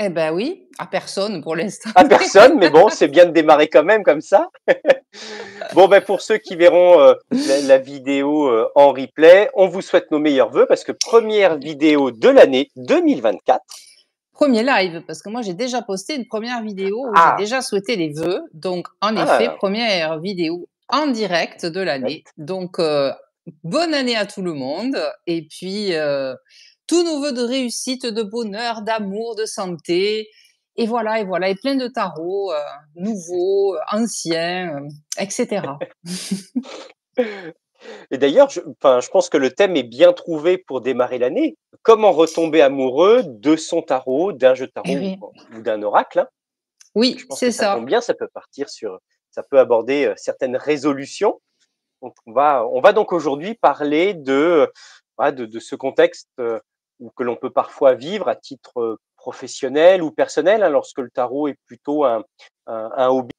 Eh ben oui, à personne pour l'instant. À personne, mais bon, c'est bien de démarrer quand même comme ça. Bon, ben, pour ceux qui verront la vidéo en replay, on vous souhaite nos meilleurs vœux parce que première vidéo de l'année 2024. Premier live, parce que moi j'ai déjà posté une première vidéo où j'ai Ah, déjà souhaité les vœux. Donc en effet, ah, première vidéo en direct de l'année. direct. Donc bonne année à tout le monde et puis tous nos vœux de réussite, de bonheur, d'amour, de santé. Et voilà, et plein de tarots nouveaux, anciens, etc. Et d'ailleurs, enfin, je pense que le thème est bien trouvé pour démarrer l'année. Comment retomber amoureux de son tarot, d'un jeu de Eh tarot oui, ou d'un oracle, hein. Je oui, pense que c'est ça tombe ça. bien, ça peut partir sur, ça peut aborder certaines résolutions. Donc, on va donc aujourd'hui parler voilà, de ce contexte que l'on peut parfois vivre à titre professionnel ou personnel, hein, lorsque le tarot est plutôt un hobby.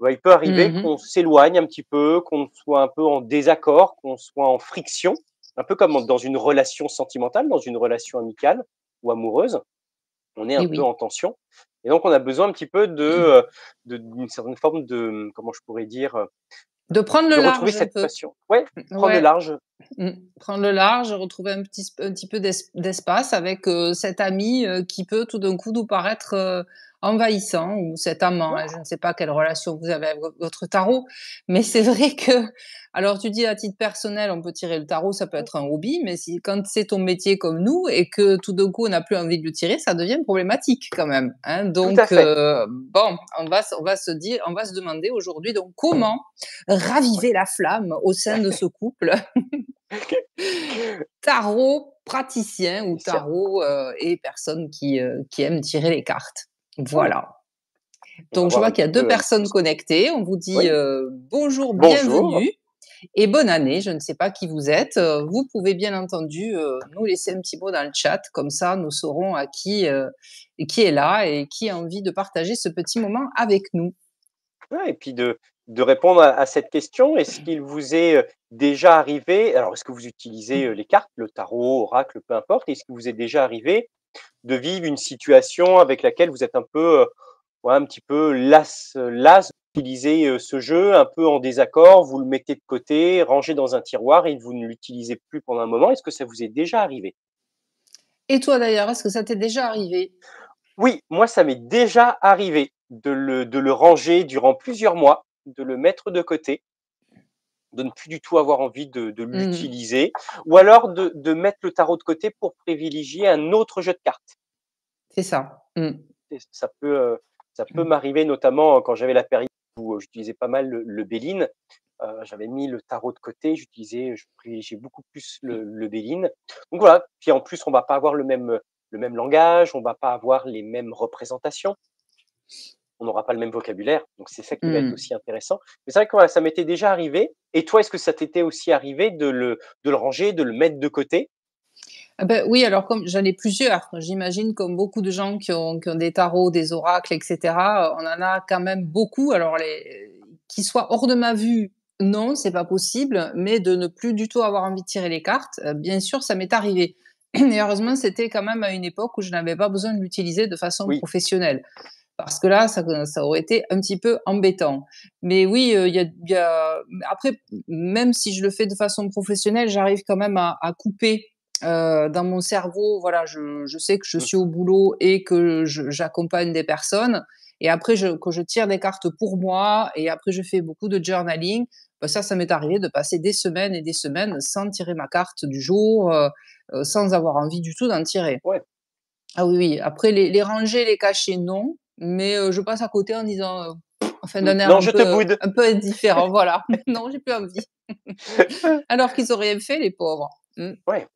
Ouais, il peut arriver Mhm. qu'on s'éloigne un petit peu, qu'on soit un peu en désaccord, qu'on soit en friction, un peu comme dans une relation sentimentale, dans une relation amicale ou amoureuse. On est un Et peu oui. en tension. Et donc, on a besoin un petit peu d'une certaine forme de, comment je pourrais dire, De prendre le de retrouver large un cette peu. passion. Ouais, prendre le Ouais. large. Mmh. Prendre le large, retrouver un petit peu d'espace avec, cet ami, qui peut tout d'un coup nous paraître, envahissant ou cet amant, Ouais, hein. Je ne sais pas quelle relation vous avez avec votre tarot, mais c'est vrai que alors tu dis à titre personnel, on peut tirer le tarot, ça peut ouais, être un hobby, mais si quand c'est ton métier comme nous et que tout d'un coup on n'a plus envie de le tirer, ça devient problématique quand même, hein. tout à Donc, fait. bon, on va se demander aujourd'hui donc comment Ouais. raviver la flamme au sein de ce couple? Tarot praticien ou Tiens, tarot, et personne qui aime tirer les cartes. ouais, Voilà. on va Donc je voir vois un qu'il y petit a 2 peu personnes connectées. On vous dit, oui, bonjour, bonjour. bienvenue et bonne année. Je ne sais pas qui vous êtes, vous pouvez bien entendu, nous laisser un petit mot dans le chat, comme ça nous saurons à qui est là et qui a envie de partager ce petit moment avec nous. Ouais, et puis de répondre à cette question, est-ce qu'il vous est, déjà arrivé alors est-ce que vous utilisez, les cartes, le tarot, oracle, peu importe, est-ce qu'il vous est déjà arrivé de vivre une situation avec laquelle vous êtes un peu, ouais, un petit peu las d'utiliser, ce jeu, un peu en désaccord, vous le mettez de côté, rangé dans un tiroir et vous ne l'utilisez plus pendant un moment? Est-ce que ça vous est déjà arrivé? Et toi d'ailleurs, est-ce que ça t'est déjà arrivé? Oui, moi, ça m'est déjà arrivé de le ranger durant plusieurs mois, de le mettre de côté, de ne plus du tout avoir envie de Mmh. l'utiliser ou alors de mettre le tarot de côté pour privilégier un autre jeu de cartes. C'est ça. Mmh. Et ça peut m'arriver notamment quand j'avais la période où, j'utilisais pas mal le Béline. J'avais mis le tarot de côté, je privilégiais beaucoup plus le Béline. Donc voilà, puis en plus on va pas avoir le même langage, on va pas avoir les mêmes représentations. On n'aura pas le même vocabulaire, donc c'est ça qui va être Mmh. aussi intéressant. Mais c'est vrai que voilà, ça m'était déjà arrivé. Et toi, est-ce que ça t'était aussi arrivé de le ranger, de le mettre de côté? Ah bah, oui, alors comme j'en ai plusieurs, j'imagine comme beaucoup de gens qui ont des tarots, des oracles et cetera, on en a quand même beaucoup. Alors les qu'ils soient hors de ma vue, non, c'est pas possible, mais de ne plus du tout avoir envie de tirer les cartes, bien sûr, ça m'est arrivé. Et heureusement, c'était quand même à une époque où je n'avais pas besoin de l'utiliser de façon Oui, professionnelle. Parce que là, ça aurait été un petit peu embêtant. Mais oui, il y a après, même si je le fais de façon professionnelle, j'arrive quand même à couper, dans mon cerveau. Voilà, je sais que je mmh, suis au boulot et que j'accompagne des personnes et après que je tire des cartes pour moi et après je fais beaucoup de journaling. Bah, ça m'est arrivé de passer des semaines et des semaines sans tirer ma carte du jour, sans avoir envie du tout d'en tirer. ouais. Ah oui, oui. Après les ranger, les cacher, non, mais je passe à côté en disant, enfin d'un air Non, je te boude. un peu indifférent, voilà. Non, j'ai plus envie. Alors qu'ils ont rien fait les pauvres. Mmh. Ouais,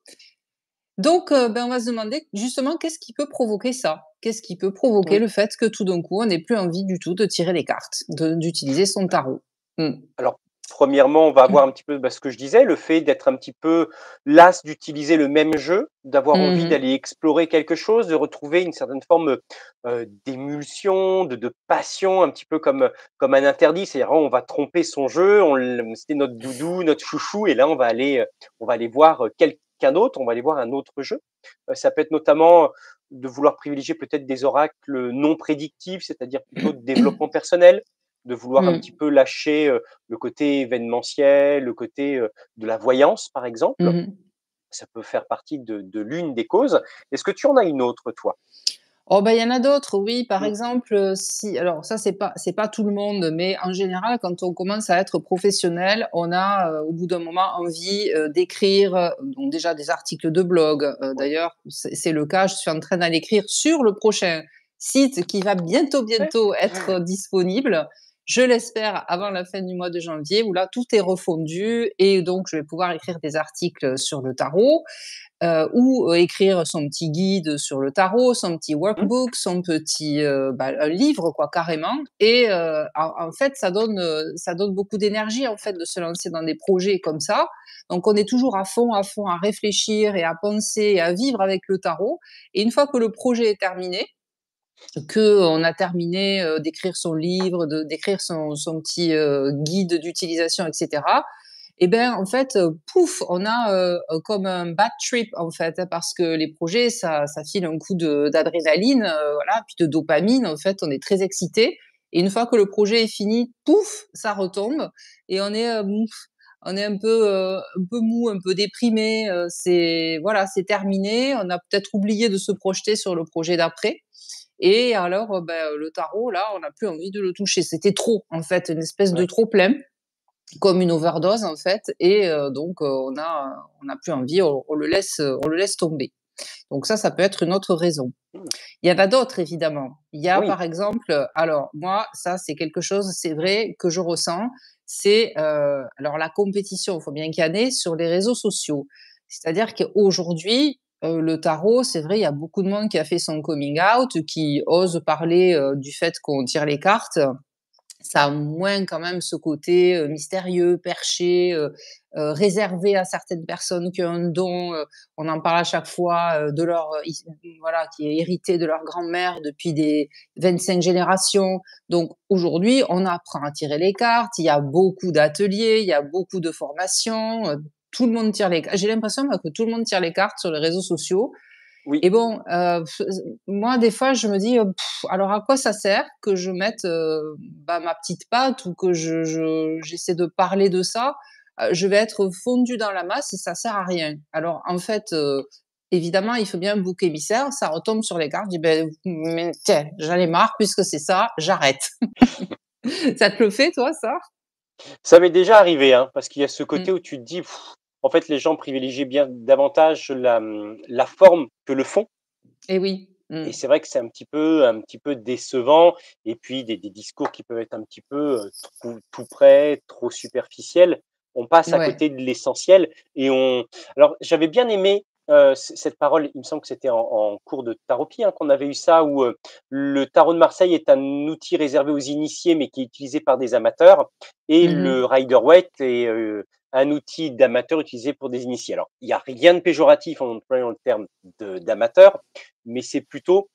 Donc ben, on va se demander justement qu'est-ce qui peut provoquer ça? Qu'est-ce qui peut provoquer oui. le fait que tout d'un coup, on n'ait plus envie du tout de tirer les cartes, d'utiliser son tarot? Mmh. Alors, premièrement, on va avoir un petit peu, ce que je disais, le fait d'être un petit peu las d'utiliser le même jeu, d'avoir envie Mmh. d'aller explorer quelque chose, de retrouver une certaine forme, d'émulsion, de passion, un petit peu comme un interdit. C'est-à-dire, on va tromper son jeu, c'était notre doudou, notre chouchou et là, on va aller voir, qu'un autre, on va aller voir un autre jeu. Ça peut être notamment de vouloir privilégier peut-être des oracles non prédictifs, c'est-à-dire plutôt de développement personnel, de vouloir un petit Mmh. peu lâcher, le côté événementiel, le côté, de la voyance, par exemple. Mmh. Ça peut faire partie de l'une des causes. Est-ce que tu en as une autre, toi? Oh bah, il y en a d'autres, oui. Par Mmh. exemple, si alors ça, c'est pas tout le monde, mais en général, quand on commence à être professionnel, on a, au bout d'un moment, envie, d'écrire, donc déjà des articles de blog. Ouais. D'ailleurs, c'est le cas, je suis en train d'aller écrire sur le prochain site qui va bientôt, Ouais. bientôt être disponible. Je l'espère avant la fin du mois de janvier où là, tout est refondu et donc je vais pouvoir écrire des articles sur le tarot. Ou écrire son petit guide sur le tarot, son petit Mmh. workbook, son petit, un livre quoi carrément et en fait ça donne beaucoup d'énergie en fait de se lancer dans des projets comme ça. Donc on est toujours à fond à réfléchir et à penser et à vivre avec le tarot et une fois que le projet est terminé, qu'on a terminé, d'écrire son livre, d'écrire son petit, guide d'utilisation et cetera et ben, en fait, pouf, on a, comme un bad trip, en fait, hein, parce que les projets, ça file un coup de d'adrénaline, voilà, puis de dopamine, en fait, on est très excité et une fois que le projet est fini, pouf, ça retombe et on est un peu mou, un peu déprimé, c'est voilà, c'est terminé. On a peut-être oublié de se projeter sur le projet d'après et alors, le tarot, là, on n'a plus envie de le toucher. C'était trop, en fait, une espèce de Ouais. trop plein comme une overdose en fait et donc on n'a plus envie, on le laisse tomber. Donc ça peut être une autre raison. Mmh. Il y en a d'autres évidemment. Il y a Oui. par exemple, alors moi ça c'est quelque chose, c'est vrai que je ressens, c'est, alors la compétition, il faut bien qu'il y en ait sur les réseaux sociaux. C'est-à-dire qu'aujourd'hui, le tarot, c'est vrai, il y a beaucoup de monde qui a fait son coming out, qui ose parler, du fait qu'on tire les cartes, ça a moins quand même ce côté, mystérieux, perché, réservé à certaines personnes qui ont un don, on en parle à chaque fois, de leur, voilà, qui est hérité de leur grand-mère depuis des 25 générations. Donc aujourd'hui, on apprend à tirer les cartes, il y a beaucoup d'ateliers, il y a beaucoup de formations, tout le monde tire les cartes. J'ai l'impression moi que tout le monde tire les cartes sur les réseaux sociaux Oui. et bon, moi, des fois, je me dis, alors à quoi ça sert que je mette, ma petite patte ou que j'essaie de parler de ça? Je vais être fondue dans la masse et ça sert à rien. Alors en fait, évidemment, il faut bien un bouc émissaire, ça retombe sur les cartes, je dis: «Beh, mais tiens, j'en ai marre puisque c'est ça, j'arrête». Ça te le fait toi, ça? Ça m'est déjà arrivé, hein, parce qu'il y a ce côté Mmh. où tu te dis: En fait, les gens privilégient bien davantage la forme que le fond». Et oui. Mmh. Et c'est vrai que c'est un petit peu décevant et puis des discours qui peuvent être un petit peu, tout près, trop superficiels. On passe à Ouais. côté de l'essentiel et on alors j'avais bien aimé, cette parole, il me semble que c'était en cours de tarot-pied, hein, qu'on avait eu ça où, le tarot de Marseille est un outil réservé aux initiés, mais qui est utilisé par des amateurs et Mmh. le Rider-Waite est, un outil d'amateur utilisé pour des initiés. Alors, il y a rien de péjoratif en employant le terme d'amateur, mais c'est plutôt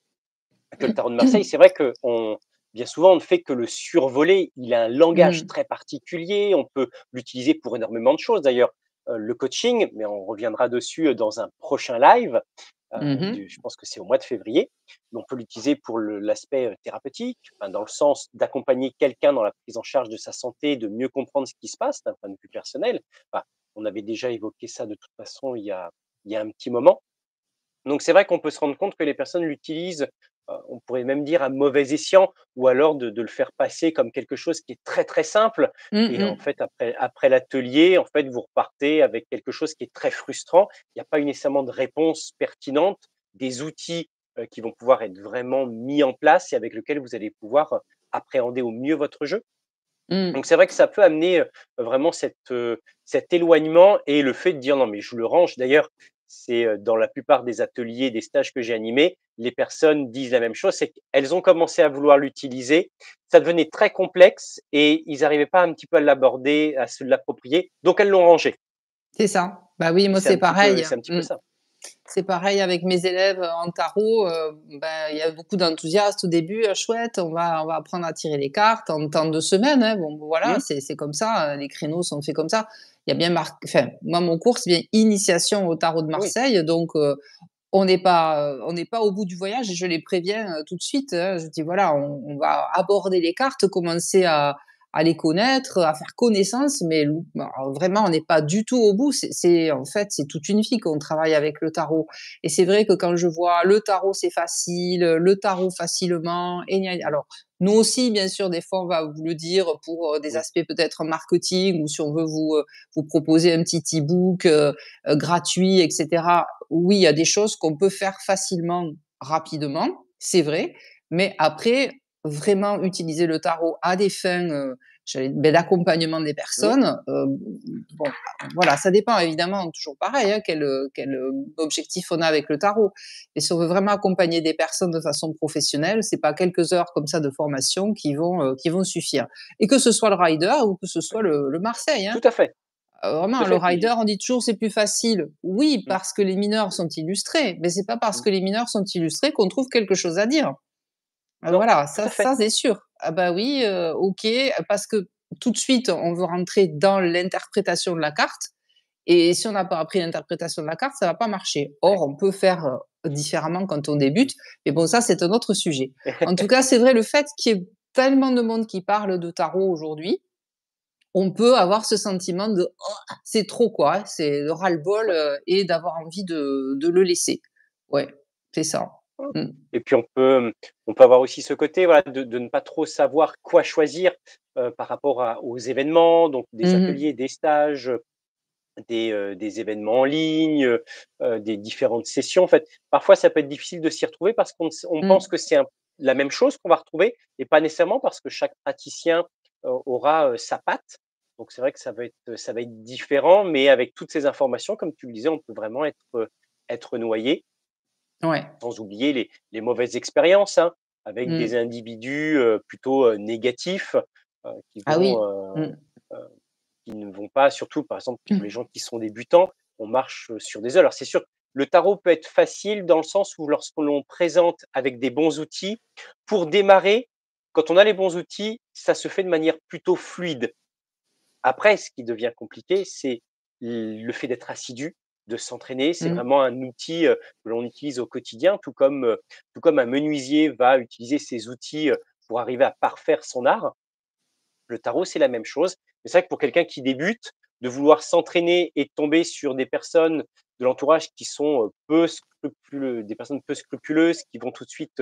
que le tarot de Marseille, c'est vrai qu'on bien souvent, on ne fait que le survoler. Il a un langage Mmh. très particulier, on peut l'utiliser pour énormément de choses. D'ailleurs, le coaching, mais on reviendra dessus, dans un prochain live, Mmh. du je pense que c'est au mois de février. Mais on peut l'utiliser pour l'aspect, thérapeutique, enfin dans le sens d'accompagner quelqu'un dans la prise en charge de sa santé, de mieux comprendre ce qui se passe d'un point de vue personnel. Enfin, on avait déjà évoqué ça de toute façon il y a un petit moment. Donc c'est vrai qu'on peut se rendre compte que les personnes l'utilisent, on pourrait même dire à mauvais escient ou alors de le faire passer comme quelque chose qui est très, très simple Mmh et en mh. fait après l'atelier, en fait, vous repartez avec quelque chose qui est très frustrant. Il n'y a pas eu nécessairement de réponse pertinente, des outils, qui vont pouvoir être vraiment mis en place et avec lequel vous allez pouvoir, appréhender au mieux votre jeu. Mmh. Donc c'est vrai que ça peut amener, vraiment cet éloignement et le fait de dire: «Non mais je le range». D'ailleurs, c'est, dans la plupart des ateliers, des stages que j'ai animés, les personnes disent la même chose, c'est qu'elles ont commencé à vouloir l'utiliser, ça devenait très complexe et ils n'arrivaient pas un petit peu à l'aborder, à se l'approprier, donc elles l'ont rangé C'est ça. Bah oui, et moi c'est un c'est petit peu pareil. c'est un petit peu Mmh. ça. C'est pareil avec mes élèves en tarot, ben, il y a beaucoup d'enthousiastes au début: «Chouette, on va apprendre à tirer les cartes en temps de semaine, hein». Bon, voilà, Mmh, c'est comme ça, les créneaux sont faits comme ça. Il y a bien enfin, moi, mon cours, c'est bien initiation au tarot de oui, Marseille, donc on n'est pas au bout du voyage et je les préviens, tout de suite, hein. Je dis: «Voilà, on va aborder les cartes, commencer à les connaître, à faire connaissance», mais alors vraiment, on n'est pas du tout au bout. C'est en fait, c'est toute une vie qu'on travaille avec le tarot et c'est vrai que quand je vois le tarot, c'est facile, le tarot facilement et gna alors, nous aussi, bien sûr, des fois, on va vous le dire pour, des oui, aspects peut-être marketing ou si on veut vous proposer un petit e-book, gratuit et cetera. Oui, il y a des choses qu'on peut faire facilement, rapidement, c'est vrai, mais après, vraiment utiliser le tarot à des fins, d'accompagnement des mmh, personnes, bon, voilà, ça dépend évidemment, toujours pareil, hein, quel, objectif on a avec le tarot. Et si on veut vraiment accompagner des personnes de façon professionnelle, c'est pas quelques heures comme ça de formation qui vont suffire. Et que ce soit le rider ou que ce soit le Marseille, hein. tout à fait, tout à Vraiment, le fait, puis rider, on dit toujours: «C'est plus facile». Oui, mmh, parce que les mineurs sont illustrés, mais c'est pas parce mmh, que les mineurs sont illustrés qu'on trouve quelque chose à dire. non, Voilà, tout ça à fait. ça c'est sûr. Ah bah oui, OK, parce que tout de suite, on veut rentrer dans l'interprétation de la carte et si on n'a pas appris l'interprétation de la carte, ça va pas marcher. Ouais. Or, on peut faire, différemment quand on débute, mais bon, ça, c'est un autre sujet. En tout cas, c'est vrai, le fait qu'il y ait tellement de monde qui parle de tarot aujourd'hui, on peut avoir ce sentiment de: «Oh, c'est trop quoi», hein, c'est le ras-le-bol, Ouais. et d'avoir envie de le laisser. Ouais, c'est ça. Mmh. Mmh. Et puis on peut avoir aussi ce côté, voilà, de ne pas trop savoir quoi choisir, par rapport aux événements, donc des Mmh mh. ateliers, des stages, des événements en ligne, des différentes sessions. En fait, parfois ça peut être difficile de s'y retrouver parce on pense Mmh. que c'est la même chose qu'on va retrouver et pas nécessairement parce que chaque praticien, aura, sa patte. Donc c'est vrai que ça va être différent, mais avec toutes ces informations, comme tu le disais, on peut vraiment être noyé. Ouais. Sans oublier les mauvaises expériences, hein, avec Mmh. des individus, plutôt, négatifs, qui Ah vont, oui. Mmh. heu, qui ne vont pas surtout, par exemple, pour les Mmh. gens qui sont débutants, on marche, sur des œufs. Alors c'est sûr, le tarot peut être facile dans le sens où lorsque l'on présente avec des bons outils, pour démarrer, quand on a les bons outils, ça se fait de manière plutôt fluide. Après, ce qui devient compliqué, c'est le fait d'être assidu, de s'entraîner. C'est Mmh. vraiment un outil, que l'on utilise au quotidien, tout comme un menuisier va utiliser ses outils, pour arriver à parfaire son art. Le tarot, c'est la même chose. Mais c'est vrai que pour quelqu'un qui débute, de vouloir s'entraîner et de tomber sur des personnes de l'entourage qui sont, des personnes peu scrupuleuses, qui vont tout de suite,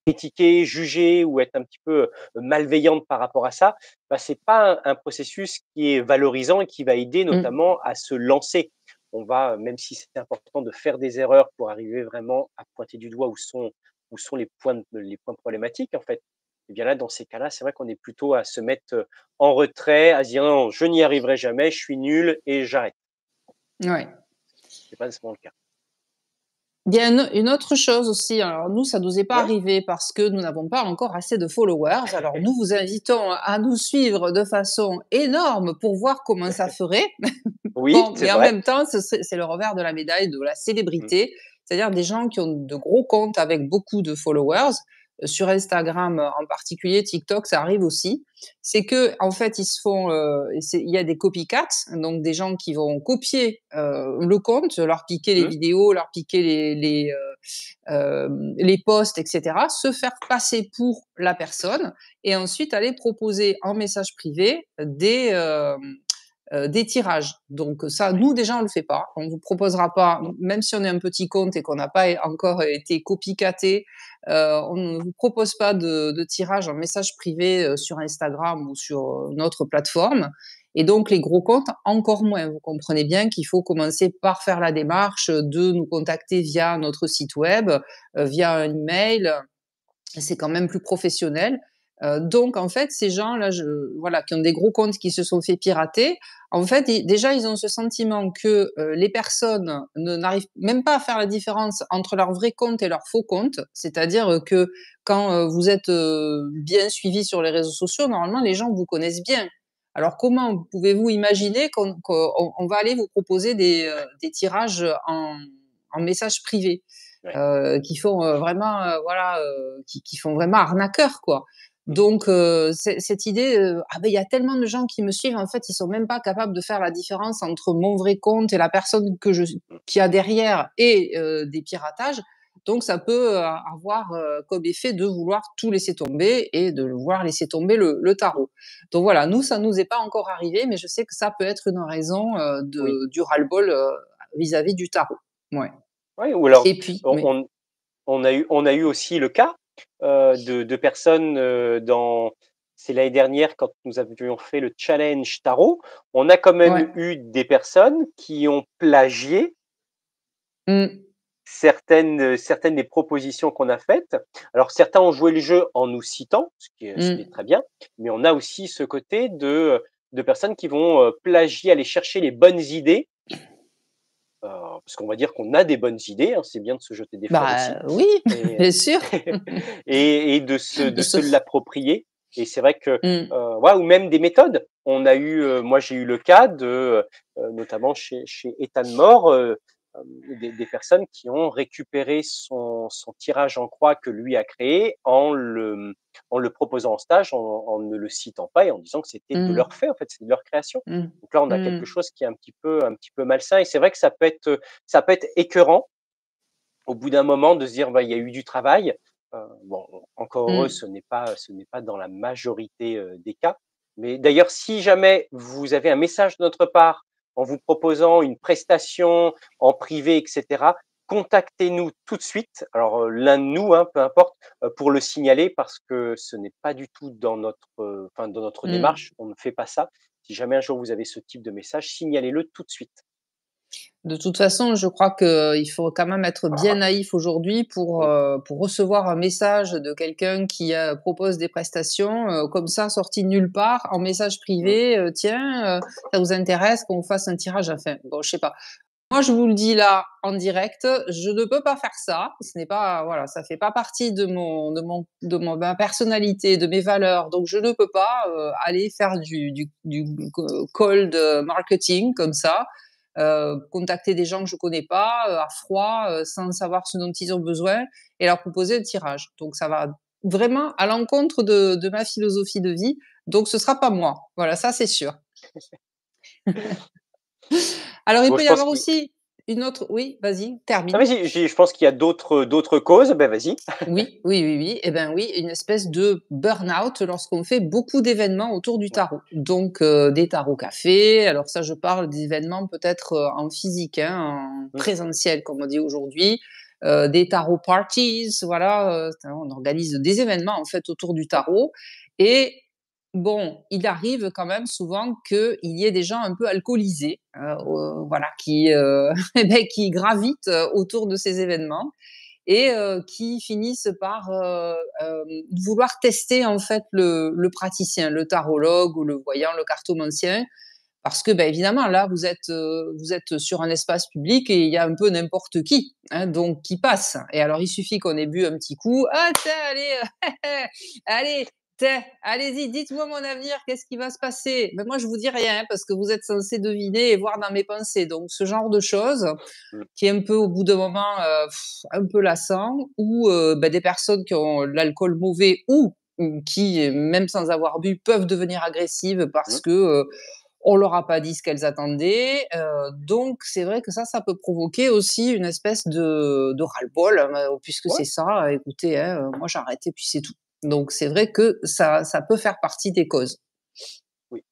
critiquer, juger ou être un petit peu, malveillantes par rapport à ça, bah, c'est pas un processus qui est valorisant et qui va aider Mmh. notamment à se lancer. On va, même si c'est important de faire des erreurs pour arriver vraiment à pointer du doigt où sont les points problématiques en fait, et bien là, dans ces cas-là, c'est vrai qu'on est plutôt à se mettre, en retrait, à se dire: «Non, je n'y arriverai jamais, je suis nul et j'arrête». Ouais. C'est pas nécessairement le cas. Il y a une autre chose aussi, alors nous, ça nous est pas Ouais. arrivé parce que nous n'avons pas encore assez de followers. Alors nous vous invitons à nous suivre de façon énorme pour voir comment ça ferait. Oui, Bon, c'est mais en vrai. même temps, c'est le revers de la médaille de la Mmh. célébrité, c'est-à-dire des gens qui ont de gros comptes avec beaucoup de followers, sur Instagram, en particulier, TikTok, ça arrive aussi. C'est que en fait, ils se font, il y a des copycats, donc des gens qui vont copier, le compte, leur piquer les Mmh. vidéos, leur piquer les posts et cetera, se faire passer pour la personne et ensuite aller proposer en message privé des tirages. Donc ça, Ouais. nous déjà, on le fait pas. On vous proposera pas, même si on est un petit compte et qu'on n'a pas encore été copycaté, on ne vous propose pas de tirage en message privé, sur Instagram ou sur, notre plateforme et donc les gros comptes, encore moins. Vous comprenez bien qu'il faut commencer par faire la démarche, de nous contacter via notre site web, via un email, c'est quand même plus professionnel. Donc en fait, ces gens-là, voilà, qui ont des gros comptes qui se sont fait pirater, en fait, déjà, ils ont ce sentiment que les personnes n'arrivent même pas à faire la différence entre leur vrai compte et leur faux compte. C'est-à-dire que quand vous êtes bien suivi sur les réseaux sociaux, normalement, les gens vous connaissent bien. Alors comment pouvez-vous imaginer qu'on va aller vous proposer des tirages en message privé, Ouais. qui font vraiment, voilà, qui font vraiment arnaqueur, quoi. Mmh. Donc, cette idée, ah ben il y a tellement de gens qui me suivent, en fait, ils sont même pas capables de faire la différence entre mon vrai compte et la personne Mmh. qui a derrière et des piratages. Donc ça peut avoir comme effet de vouloir tout laisser tomber et de vouloir laisser tomber le tarot. Donc voilà, nous, ça nous est pas encore arrivé, mais je sais que ça peut être une raison Oui. du ras-le-bol vis-à-vis du tarot. Ouais. Ouais, ou alors Et puis, on oui, on on a eu aussi le cas, de personnes, c'est l'année dernière quand nous avions fait le challenge tarot. On a quand même ouais. eu des personnes qui ont plagié Mmh, certaines des propositions qu'on a faites. Alors certains ont joué le jeu en nous citant, ce qui est mmh, très bien, mais on a aussi ce côté de personnes qui vont, plagier, aller chercher les bonnes idées, parce qu'on va dire qu'on a des bonnes idées, hein, c'est bien de se jeter des fleurs aussi. bah, oui, Et bien sûr. et de se Sauf l'approprier. Et c'est vrai que, mmh, ouais, ou même des méthodes. On a eu, moi j'ai eu le cas de, notamment chez Ethan More, des personnes qui ont récupéré son tirage en croix que lui a créé en le proposant en stage, en ne le citant pas et en disant que c'était de mmh, leur fait, en fait, c'est de leur création. mmh, Donc là, on a quelque mmh, chose qui est un petit peu malsain et c'est vrai que ça peut être écœurant au bout d'un moment de se dire: «Bah, il y a eu du travail». Bon, encore heureux, mmh. ce n'est pas dans la majorité, des cas. Mais d'ailleurs, si jamais vous avez un message de notre part en vous proposant une prestation en privé et cetera, contactez-nous tout de suite. Alors, l'un de nous, hein, peu importe, pour le signaler parce que ce n'est pas du tout dans notre Mmh. démarche, on ne fait pas ça. Si jamais un jour vous avez ce type de message, signalez-le tout de suite. De toute façon, je crois qu'il faut quand même être bien naïf aujourd'hui Oui. pour recevoir un message de quelqu'un qui, propose des prestations, comme ça, sorti de nulle part, en message Mmh. privé, «Tiens, ça vous intéresse qu'on fasse un tirage?» enfin, bon, je sais pas. Moi, je vous le dis là, en direct, je ne peux pas faire ça. Ce n'est pas voilà, ça fait pas partie ma personnalité, de mes valeurs, donc je ne peux pas, aller faire du cold marketing comme ça, contacter des gens que je connais pas, à froid, sans savoir ce dont ils ont besoin et leur proposer un tirage. Donc ça va vraiment à l'encontre de ma philosophie de vie, donc ce sera pas moi. Voilà, ça c'est sûr. Alors il Bon, peut je y pense avoir qu'il aussi une autre oui, vas-y, Ah termine. vas-y, je pense qu'il y a d'autres causes. Ben vas-y. Oui, oui, oui, oui. Et ben oui, une espèce de burn-out lorsqu'on fait beaucoup d'événements autour du Ouais. tarot. Donc, des tarots cafés. Alors ça, je parle d'événements peut-être en physique, hein, en Mmh. présentiel, comme on dit aujourd'hui. Des tarot parties, voilà. On organise des événements en fait autour du Ouais. tarot. Et bon, il arrive quand même souvent qu'il y ait des gens un peu alcoolisés, voilà, eh ben, qui gravitent autour de ces événements et qui finissent par vouloir tester en fait le praticien, le tarologue ou le Ouais. voyant, le cartomancien, parce que ben, évidemment là vous êtes sur un espace public et il y a un peu n'importe qui, hein, donc qui passe. Et alors il suffit qu'on ait bu un petit coup, ah tiens allez, allez. Tiens, allez-y, dites-moi mon avenir, qu'est-ce qui va se passer? Ben moi, je vous dis rien, hein, parce que vous êtes censé deviner et voir dans mes pensées. Donc, ce genre de choses, Mmh. qui est un peu au bout d'un moment, un peu lassant ou bah, des personnes qui ont l'alcool mauvais ou qui, même sans avoir bu, peuvent devenir agressives parce Mmh. que, on leur a pas dit ce qu'elles attendaient, donc c'est vrai que ça peut provoquer aussi une espèce de ras-le-bol, puisque Ouais. c'est ça, écoutez, hein, moi j'arrête et puis c'est tout. Donc c'est vrai que ça peut faire partie des causes. Oui.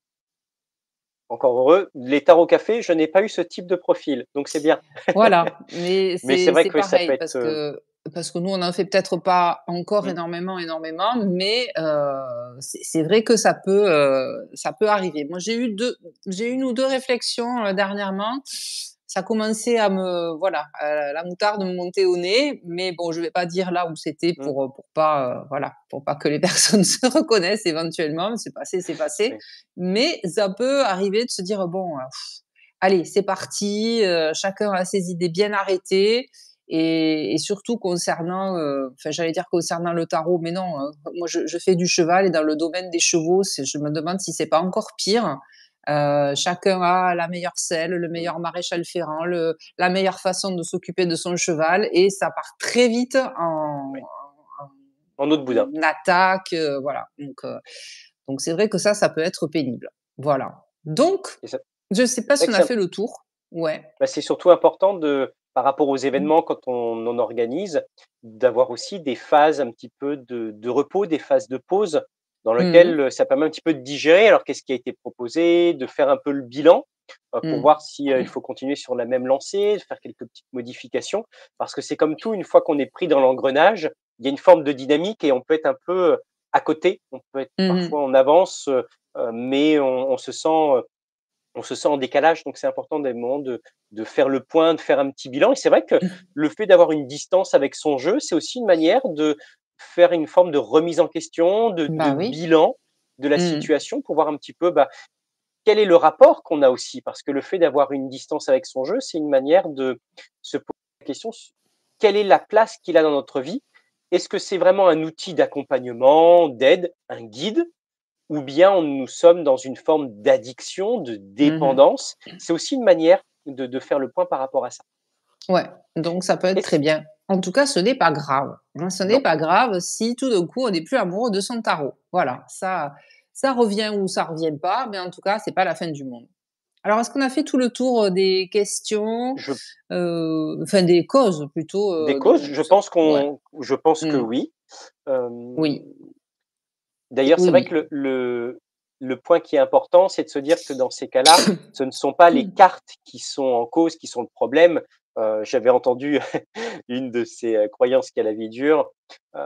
Encore heureux. Les tarots café, je n'ai pas eu ce type de profil, donc c'est bien. Voilà, mais Mais c'est vrai c'est que ça peut pareil être, parce que nous, on n'en fait peut-être pas encore mmh, énormément, mais c'est vrai que ça peut arriver. Moi, j'ai une ou 2 réflexions, dernièrement. Ça commençait à me voilà, la moutarde me montait au nez, mais bon, je vais pas dire là où c'était mmh, pour pas, voilà, pour pas que les personnes se reconnaissent éventuellement. C'est passé, c'est passé. oui, Mais ça peut arriver de se dire: «Bon, allez, c'est parti, chacun a ses idées bien arrêtées et surtout concernant, enfin, j'allais dire concernant le tarot, mais non, moi je fais du cheval et dans le domaine des chevaux, je me demande si c'est pas encore pire. Chacun a la meilleure selle, le meilleur maréchal ferrant, la meilleure façon de s'occuper de son cheval et ça part très vite Oui, en en autre boudin. attaque, voilà. Donc c'est vrai que ça peut être pénible. Voilà. Donc, Et ça je sais pas c'est vrai si que on a fait le tour. Ouais. bah, c'est surtout important par rapport aux événements quand on en organise, d'avoir aussi des phases un petit peu de repos, des phases de pause dans Mmh. lesquelles, ça permet un petit peu de digérer. Alors qu'est-ce qui a été proposé? De faire un peu le bilan, pour Mmh. voir si, il faut continuer sur la même lancée, de faire quelques petites modifications. Parce que c'est comme tout, une fois qu'on est pris dans l'engrenage, il y a une forme de dynamique et on peut être un peu, à côté. On peut être Mmh parfois mh. en avance, mais on se sent en décalage, donc c'est important des moments de faire le point, de faire un petit bilan et c'est vrai que le fait d'avoir une distance avec son jeu, c'est aussi une manière de faire une forme de remise en question, de Bah oui. bilan de la Mmh. situation pour voir un petit peu, bah, quel est le rapport qu'on a aussi? Parce que le fait d'avoir une distance avec son jeu, c'est une manière de se poser la question su quelle est la place qu'il a dans notre vie? Est-ce que c'est vraiment un outil d'accompagnement, d'aide, un guide? Ou bien nous sommes dans une forme d'addiction, de Mmh mh. dépendance. C'est aussi une manière de faire le point par rapport à ça. Ouais, donc ça peut être très Est-ce bien. En tout cas, ce n'est pas grave, hein. Ce n'est Non, pas grave si tout d'un coup on n'est plus amoureux de son tarot. Voilà, ça revient ou ça revient pas, mais en tout cas, c'est pas la fin du monde. Alors, est-ce qu'on a fait tout le tour, des questions, je enfin des causes plutôt, des causes, de ce ouais. je pense que Mmh. oui. Hem, Oui. D'ailleurs, Oui, c'est vrai oui. que le point qui est important, c'est de se dire que dans ces cas-là, ce ne sont pas les cartes qui sont en cause, qui sont le problème. J'avais entendu une de ces, croyances qui a la vie dure, heu,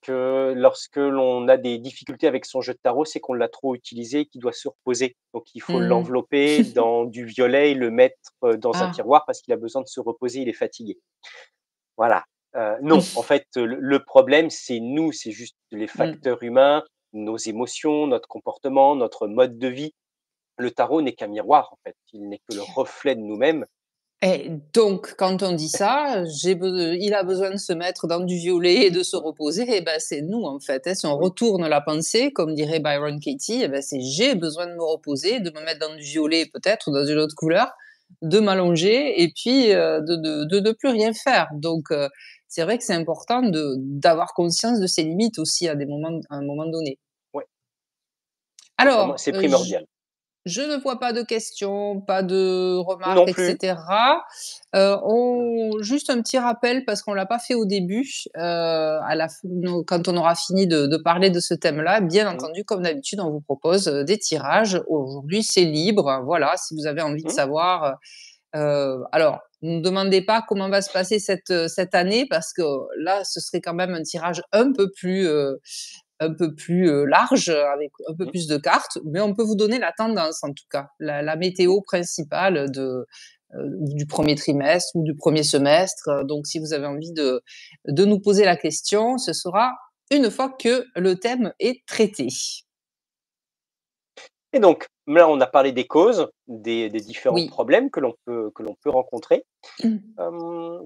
que lorsque l'on a des difficultés avec son jeu de tarot, c'est qu'on l'a trop utilisé et qu'il doit se reposer. Donc il faut Mmh mh. l'envelopper dans du violet et le mettre, dans un Ah. tiroir parce qu'il a besoin de se reposer, il est fatigué. Voilà, non, en fait, le problème, c'est nous, c'est juste les Mmh. facteurs humains, nos émotions, notre comportement, notre mode de vie. Le tarot n'est qu'un miroir, en fait, il n'est que le reflet de nous-mêmes. Et donc, quand on dit ça, il a besoin de se mettre dans du violet et de se Mmh, reposer, et ben, c'est nous, en fait, hein. Si on oui, retourne la pensée, comme dirait Byron Katie, et ben, c'est j'ai besoin de me reposer, de me mettre dans du violet peut-être ou dans une autre couleur, de m'allonger et puis, de ne plus rien faire. Donc, c'est vrai que c'est important d'avoir conscience de ses limites aussi à un moment donné. ouais, pour moi, Alors, c'est primordial. je ne vois pas de questions, pas de remarques Non et plus. cetera. On juste un petit rappel parce qu'on l'a pas fait au début, à la f no quand on aura fini de parler de ce thème-là, bien Mmh, entendu, comme d'habitude, on vous propose, des tirages. Aujourd'hui, c'est libre, voilà, si vous avez envie de mmh, savoir, alors, ne me demandez pas comment va se passer cette année parce que là, ce serait quand même un tirage un peu plus large, avec un peu mmh. plus de cartes, mais on peut vous donner la tendance en tout cas, la météo principale du premier trimestre ou du premier semestre. Donc, si vous avez envie de nous poser la question, ce sera une fois que le thème est traité. Et donc, là, on a parlé des causes, des différents Oui. problèmes que l'on peut rencontrer.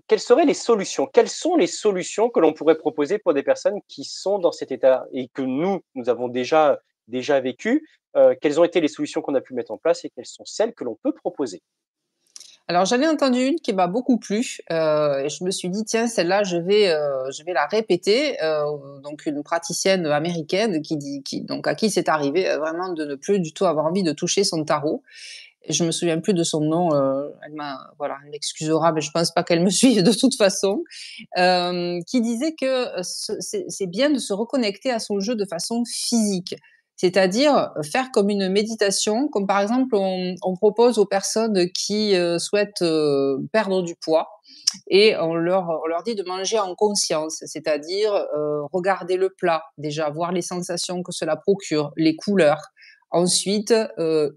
Quelles seraient les solutions? Quelles sont les solutions que l'on pourrait proposer pour des personnes qui sont dans cet état et que nous avons déjà vécu? Quelles ont été les solutions qu'on a pu mettre en place et quelles sont celles que l'on peut proposer? Alors j'en ai entendu une qui m'a beaucoup plu, et je me suis dit: «Tiens, celle-là, je vais la répéter», donc une praticienne américaine qui donc à qui c'est arrivé, vraiment de ne plus du tout avoir envie de toucher son tarot. Et je me souviens plus de son nom, elle m'excusera, mais je pense pas qu'elle me suive de toute façon, qui disait que, c'est bien de se reconnecter à son jeu de façon physique. C'est-à-dire, faire comme une méditation, comme par exemple on propose aux personnes qui, souhaitent, perdre du poids et on leur dit de manger en conscience, c'est-à-dire, regarder le plat, déjà voir les sensations que cela procure, les couleurs. Ensuite,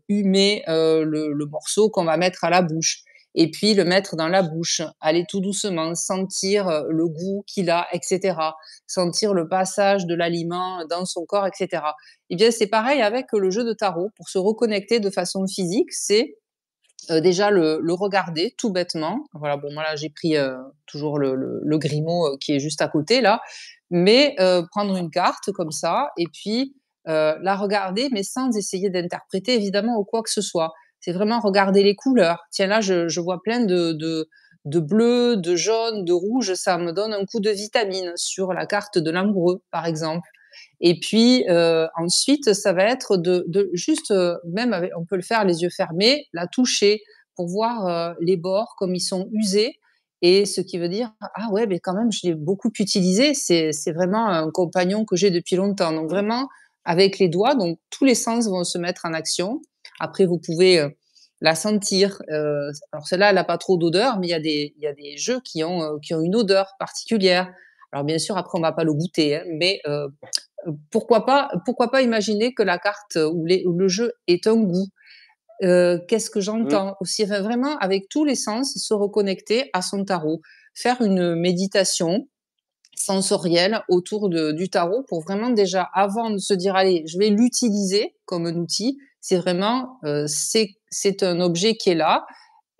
humer, le morceau qu'on va mettre à la bouche et puis le mettre dans la bouche, aller tout doucement, sentir, le goût qu'il a et cetera, sentir le passage de l'aliment dans son corps et cetera. Eh bien, c'est pareil avec le jeu de tarot. Pour se reconnecter de façon physique, c'est déjà le regarder tout bêtement. Voilà, bon moi là j'ai pris, toujours le Grimaud, qui est juste à côté là, mais prendre une carte comme ça et puis, la regarder, mais sans essayer d'interpréter évidemment ou quoi que ce soit. C'est vraiment regarder les couleurs. Tiens, là, je vois plein de bleu, de jaune, de rouge, ça me donne un coup de vitamine sur la carte de l'amoureux, par exemple. Et puis, ensuite, ça va être de juste, même avec on peut le faire les yeux fermés, la toucher pour voir, les bords comme ils sont usés et ce qui veut dire: «Ah ouais, beh, quand même, je l'ai beaucoup utilisé, c'est vraiment un compagnon que j'ai depuis longtemps». Donc Mmh. vraiment avec les doigts, donc tous les sens vont se mettre en action. Après vous pouvez, la sentir, alors celle-là, elle a pas trop d'odeur, mais il y a des jeux qui ont une odeur particulière. Alors bien sûr, après on va pas le goûter, hein, mais pourquoi pas imaginer que la carte ou le jeu ait un goût? Qu'est-ce que Mmh. j'entends aussi? Enfin, vraiment avec tous les sens, se reconnecter à son tarot. Faire une méditation sensorielle autour du tarot pour vraiment déjà, avant de se dire: «Allez, je vais l'utiliser comme un outil», c'est vraiment, c'est un objet qui est là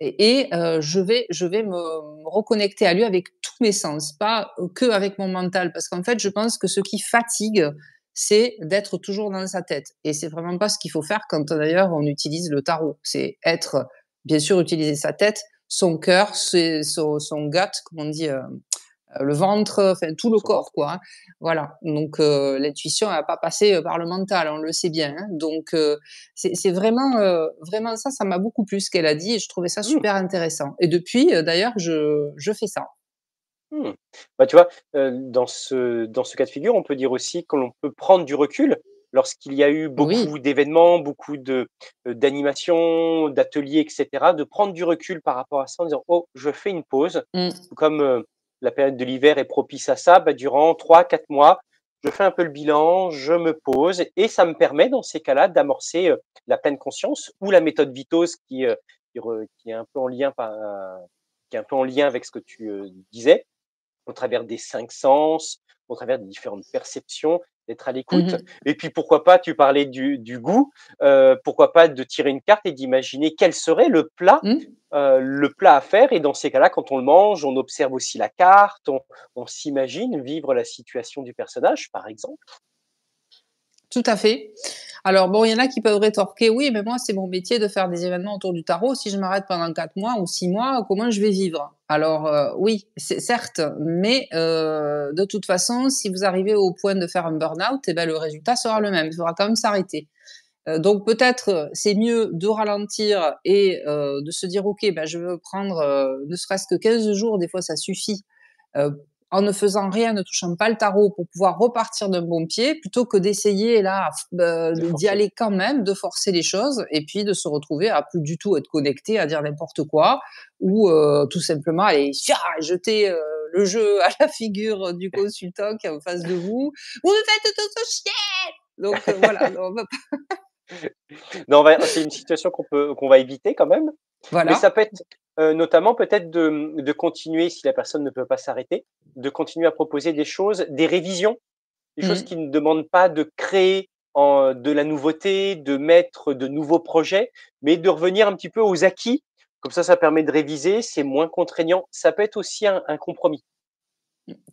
et je vais me reconnecter à lui avec tous mes sens, pas que avec mon mental. Parce qu'en fait, je pense que ce qui fatigue, c'est d'être toujours dans sa tête et c'est vraiment pas ce qu'il faut faire quand, d'ailleurs, on utilise le tarot. C'est être bien sûr, utiliser sa tête, son cœur, c'est son gut, comme on dit, le ventre, enfin tout le Son corps ventre. quoi, hein. Voilà, donc l'intuition elle va pas passer, par le mental, on le sait bien, hein. Donc c'est vraiment, vraiment ça, ça m'a beaucoup plu ce qu'elle a dit et je trouvais ça Mmh. super intéressant et depuis, d'ailleurs je fais ça. Mmh. Bah, tu vois, dans ce cas de figure, on peut dire aussi que l'on peut prendre du recul lorsqu'il y a eu beaucoup Oui. d'événements, beaucoup d'animations, d'ateliers et cetera, de prendre du recul par rapport à ça en disant: «Oh, je fais une pause». Mmh. Comme, la période de l'hiver est propice à ça, bah, durant 3 4 mois, je fais un peu le bilan, je me pose et ça me permet dans ces cas-là d'amorcer, la pleine conscience ou la méthode Vitos qui est un peu en lien qui est un peu en lien avec ce que tu, disais au travers des 5 sens, au travers des différentes perceptions, d'être à l'écoute Mmh. et puis pourquoi pas, tu parlais du goût, pourquoi pas de tirer une carte et d'imaginer quel serait Mmh. le plat à faire et dans ces cas-là, quand on le mange, on observe aussi la carte, on s'imagine vivre la situation du personnage, par exemple. Tout à fait. Alors bon, il y en a qui peuvent rétorquer: «Oui, mais moi, c'est mon métier de faire des événements autour du tarot. Si je m'arrête pendant 4 mois ou 6 mois, comment je vais vivre?» Alors, oui, c'est certes, mais de toute façon, si vous arrivez au point de faire un burn-out et ben, le résultat sera le même. Il faudra quand même s'arrêter. Donc peut-être, c'est mieux de ralentir et de se dire: «OK, bah, je veux prendre, ne serait-ce que 15 jours», des fois ça suffit, en ne faisant rien, ne touchant pas le tarot pour pouvoir repartir d'un bon pied, plutôt que d'essayer là, De d'y forcer. aller quand même, de forcer les choses et puis de se retrouver à plus du tout être connecté, à dire n'importe quoi ou tout simplement aller jeter, le jeu à la figure du consultant qui est en face de vous: «Vous me faites tous chier!» Donc voilà, on va Non, c'est une situation qu'on va éviter quand même, mais ça voilà. peut être, notamment peut-être de continuer si la personne ne peut pas s'arrêter, de continuer à proposer des choses, des révisions, des choses Mmh. qui ne demandent pas de créer de la nouveauté, de mettre de nouveaux projets, mais de revenir un petit peu aux acquis. Comme ça permet de réviser, c'est moins contraignant. Ça peut être aussi un compromis.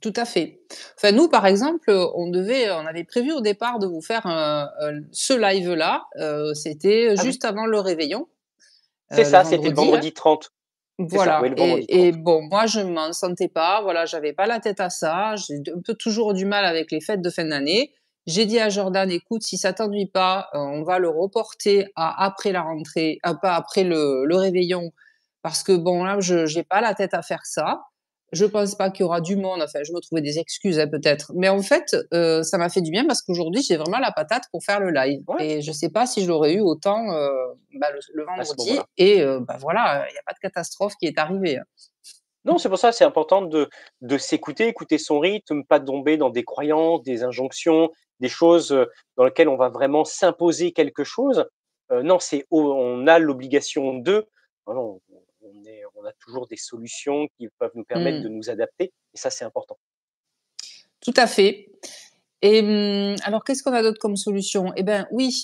Tout à fait. Enfin, nous, par exemple, on avait prévu au départ de vous faire ce live-là. C'était Ah oui, juste avant le réveillon, c'est le ça, c'était le vendredi, hein. vendredi 30. C'est ça, oui, Voilà. le vendredi Et 30. bon, moi, je m'en sentais pas. Voilà, j'avais pas la tête à ça. J'ai un peu toujours du mal avec les fêtes de fin d'année. J'ai dit à Jordan, écoute, si ça t'ennuie pas, on va le reporter à après la rentrée, pas après le réveillon, parce que bon, là, je j'ai pas la tête à faire ça. Je pense pas qu'il y aura du monde. Enfin, je me trouvais des excuses, hein, peut-être. Mais en fait, ça m'a fait du bien parce qu'aujourd'hui, j'ai vraiment la patate pour faire le live. Ouais, Et je sais pas si je l'aurais eu autant bah, le à ce vendredi. moment-là. Et bah voilà, il n'y a pas de catastrophe qui est arrivée, hein. Non, c'est pour ça, c'est important de s'écouter, écouter son rythme, pas tomber dans des croyances, des injonctions, des choses, dans lesquelles on va vraiment s'imposer quelque chose. Non, on a l'obligation de. Non, non, on a toujours des solutions qui peuvent nous permettre de Mmh. nous adapter et ça, c'est important. Tout à fait. Et alors qu'est-ce qu'on a d'autre comme solution? Eh ben oui,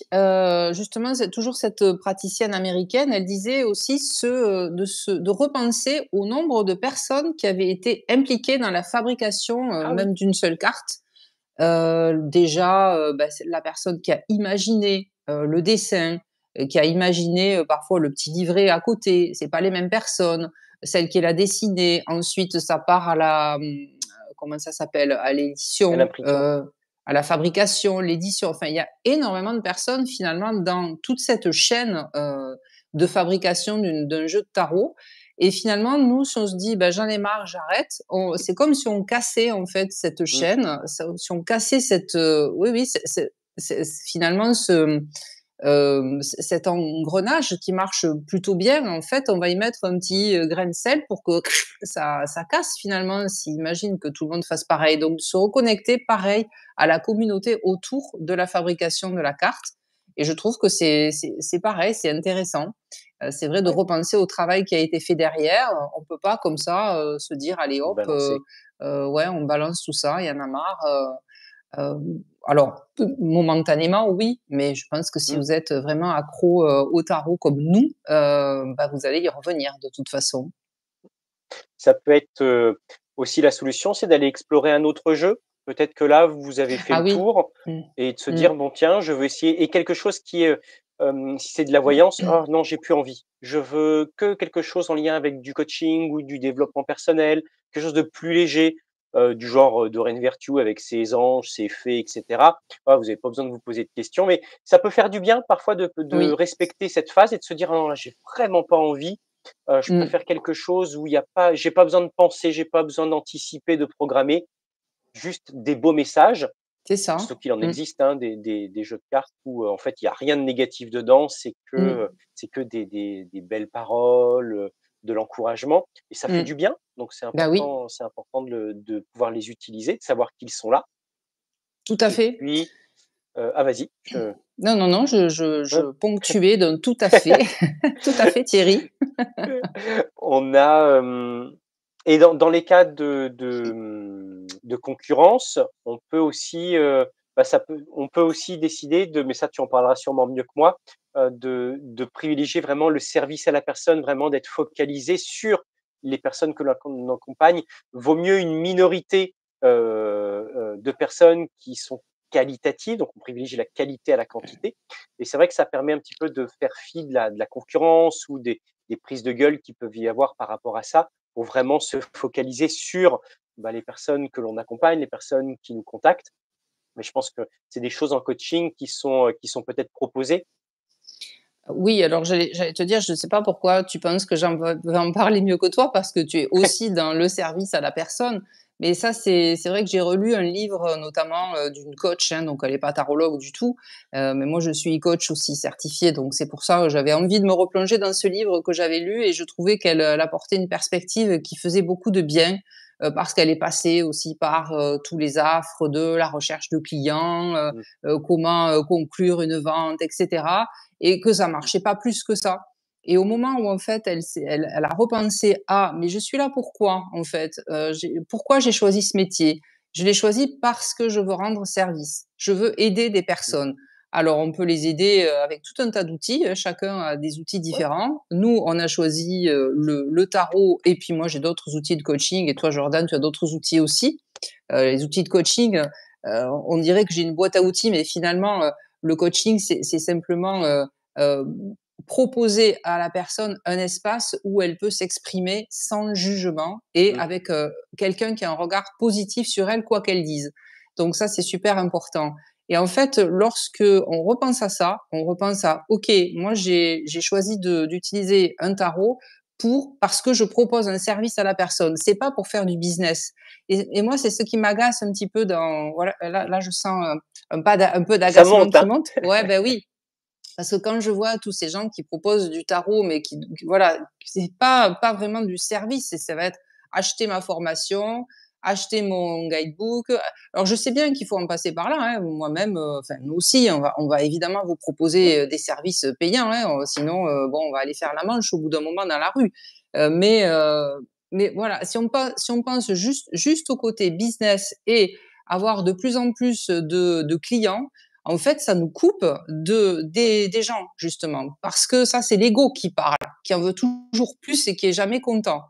justement, c'est toujours cette, praticienne américaine, elle disait aussi de repenser au nombre de personnes qui avaient été impliquées dans la fabrication, Ah oui, même d'une seule carte. Déjà, bah, c'est la personne qui a imaginé, le dessin, qui a imaginé, parfois le petit livret à côté, c'est pas les mêmes personnes. Celle qui l'a dessiné, ensuite ça part à la, comment ça s'appelle? À à l'édition, l'impression. à la fabrication, l'édition, enfin il y a énormément de personnes finalement dans toute cette chaîne, de fabrication d'un jeu de tarot et finalement, nous, si on se dit: «Bah, j'en ai marre, j'arrête», on c'est comme si on cassait, en fait, cette Mmh, chaîne, si on cassait cette, oui, oui, finalement cet engrenage qui marche plutôt bien, en fait, on va y mettre un petit, grain de sel pour que ça casse finalement, s'ils imaginent que tout le monde fasse pareil. Donc se reconnecter pareil à la communauté autour de la fabrication de la carte et je trouve que c'est pareil, c'est intéressant. C'est vrai de ouais, repenser au travail qui a été fait derrière. On peut pas comme ça, se dire: «Allez hop, balancer. ouais, on balance tout ça, il y en a marre», alors momentanément oui, mais je pense que si Mmh. vous êtes vraiment accro, au tarot comme nous, bah, vous allez y revenir de toute façon. Ça peut être, aussi la solution, c'est d'aller explorer un autre jeu. Peut-être que là, vous avez fait Ah le oui. tour Mmh. et de se Mmh. dire: «Bon tiens, je veux essayer» et quelque chose qui est, si c'est de la voyance: «Oh non, j'ai plus envie. Je veux que quelque chose en lien avec du coaching ou du développement personnel, quelque chose de plus léger», du genre, Doreen Virtue avec ses anges, ses fées et cetera. Voilà, vous avez pas besoin de vous poser de questions, mais ça peut faire du bien parfois de Oui. respecter cette phase et de se dire: «Ah non, là, j'ai vraiment pas envie. Je Mmh. préfère quelque chose où il y a pas j'ai pas besoin de penser, j'ai pas besoin d'anticiper, de programmer, juste des beaux messages». C'est Sauf ça. qu'il en Mmh. existe, hein, des jeux de cartes où, en fait, il y a rien de négatif dedans, Mmh. c'est que des belles paroles, de l'encouragement et ça fait Mmh. du bien. Donc Bah, oui, c'est important de pouvoir les utiliser, de savoir qu'ils sont là tout à et fait. puis, ah vas-y, je Non, non, non, je hein? ponctuais d'un tout à fait. Tout à fait Thierry. On a, et dans les cas de concurrence, on peut aussi, bah, ça peut on peut aussi décider de mais ça tu en parleras sûrement mieux que moi, de privilégier vraiment le service à la personne, vraiment d'être focalisé sur les personnes que l'on accompagne. Vaut mieux une minorité, de personnes qui sont qualitatives, donc on privilégie la qualité à la quantité et c'est vrai que ça permet un petit peu de faire fi de la concurrence ou des prises de gueule qui peuvent y avoir par rapport à ça, pour vraiment se focaliser sur, bah, les personnes que l'on accompagne, les personnes qui nous contactent. Mais je pense que c'est des choses en coaching qui sont peut-être proposées. Oui, alors j'allais te dire, je ne sais pas pourquoi tu penses que vais en parler mieux que toi parce que tu es aussi dans le service à la personne. Mais ça, c'est vrai que j'ai relu un livre, notamment, d'une coach, hein, donc elle n'est pas tarologue du tout, mais moi je suis coach aussi certifiée, donc c'est pour ça que j'avais envie de me replonger dans ce livre que j'avais lu et je trouvais qu'elle apportait une perspective qui faisait beaucoup de bien, parce qu'elle est passée aussi par, tous les affres de la recherche de clients, Mmh, comment, conclure une vente et cetera et que ça marchait pas plus que ça. Et au moment où en fait elle a repensé à mais je suis là pourquoi en fait pourquoi j'ai choisi ce métier. Je l'ai choisi parce que je veux rendre service. Je veux aider des mmh. personnes. Alors on peut les aider avec tout un tas d'outils. Chacun a des outils Ouais, différents. Nous on a choisi le tarot et puis moi j'ai d'autres outils de coaching et toi Jordan tu as d'autres outils aussi. Les outils de coaching, on dirait que j'ai une boîte à outils mais finalement le coaching c'est simplement euh, proposer à la personne un espace où elle peut s'exprimer sans jugement et mmh, avec quelqu'un qui a un regard positif sur elle, quoi qu'elle dise. Donc ça, c'est super important. Et en fait, lorsque on repense à ça, on repense à, OK, moi j'ai choisi d'utiliser un tarot parce que je propose un service à la personne. C'est pas pour faire du business. Et moi, c'est ce qui m'agace un petit peu dans, voilà, là je sens un peu ça d'agacement monte, qui hein? monte. Ouais, ben oui, parce que quand je vois tous ces gens qui proposent du tarot, mais qui voilà, c'est pas vraiment du service, ça va être acheter ma formation, acheter mon guidebook. Alors je sais bien qu'il faut en passer par là, hein. Moi-même, enfin nous aussi, on va évidemment vous Oui, proposer, des services, payants, hein, sinon, bon, on va aller faire la manche au bout d'un moment dans la rue. Mais voilà, si on pense juste au côté business et avoir de plus en plus de clients, en fait, ça nous coupe ouais. des gens, justement, parce que ça, c'est l'ego qui parle, qui en veut toujours plus et qui est jamais content.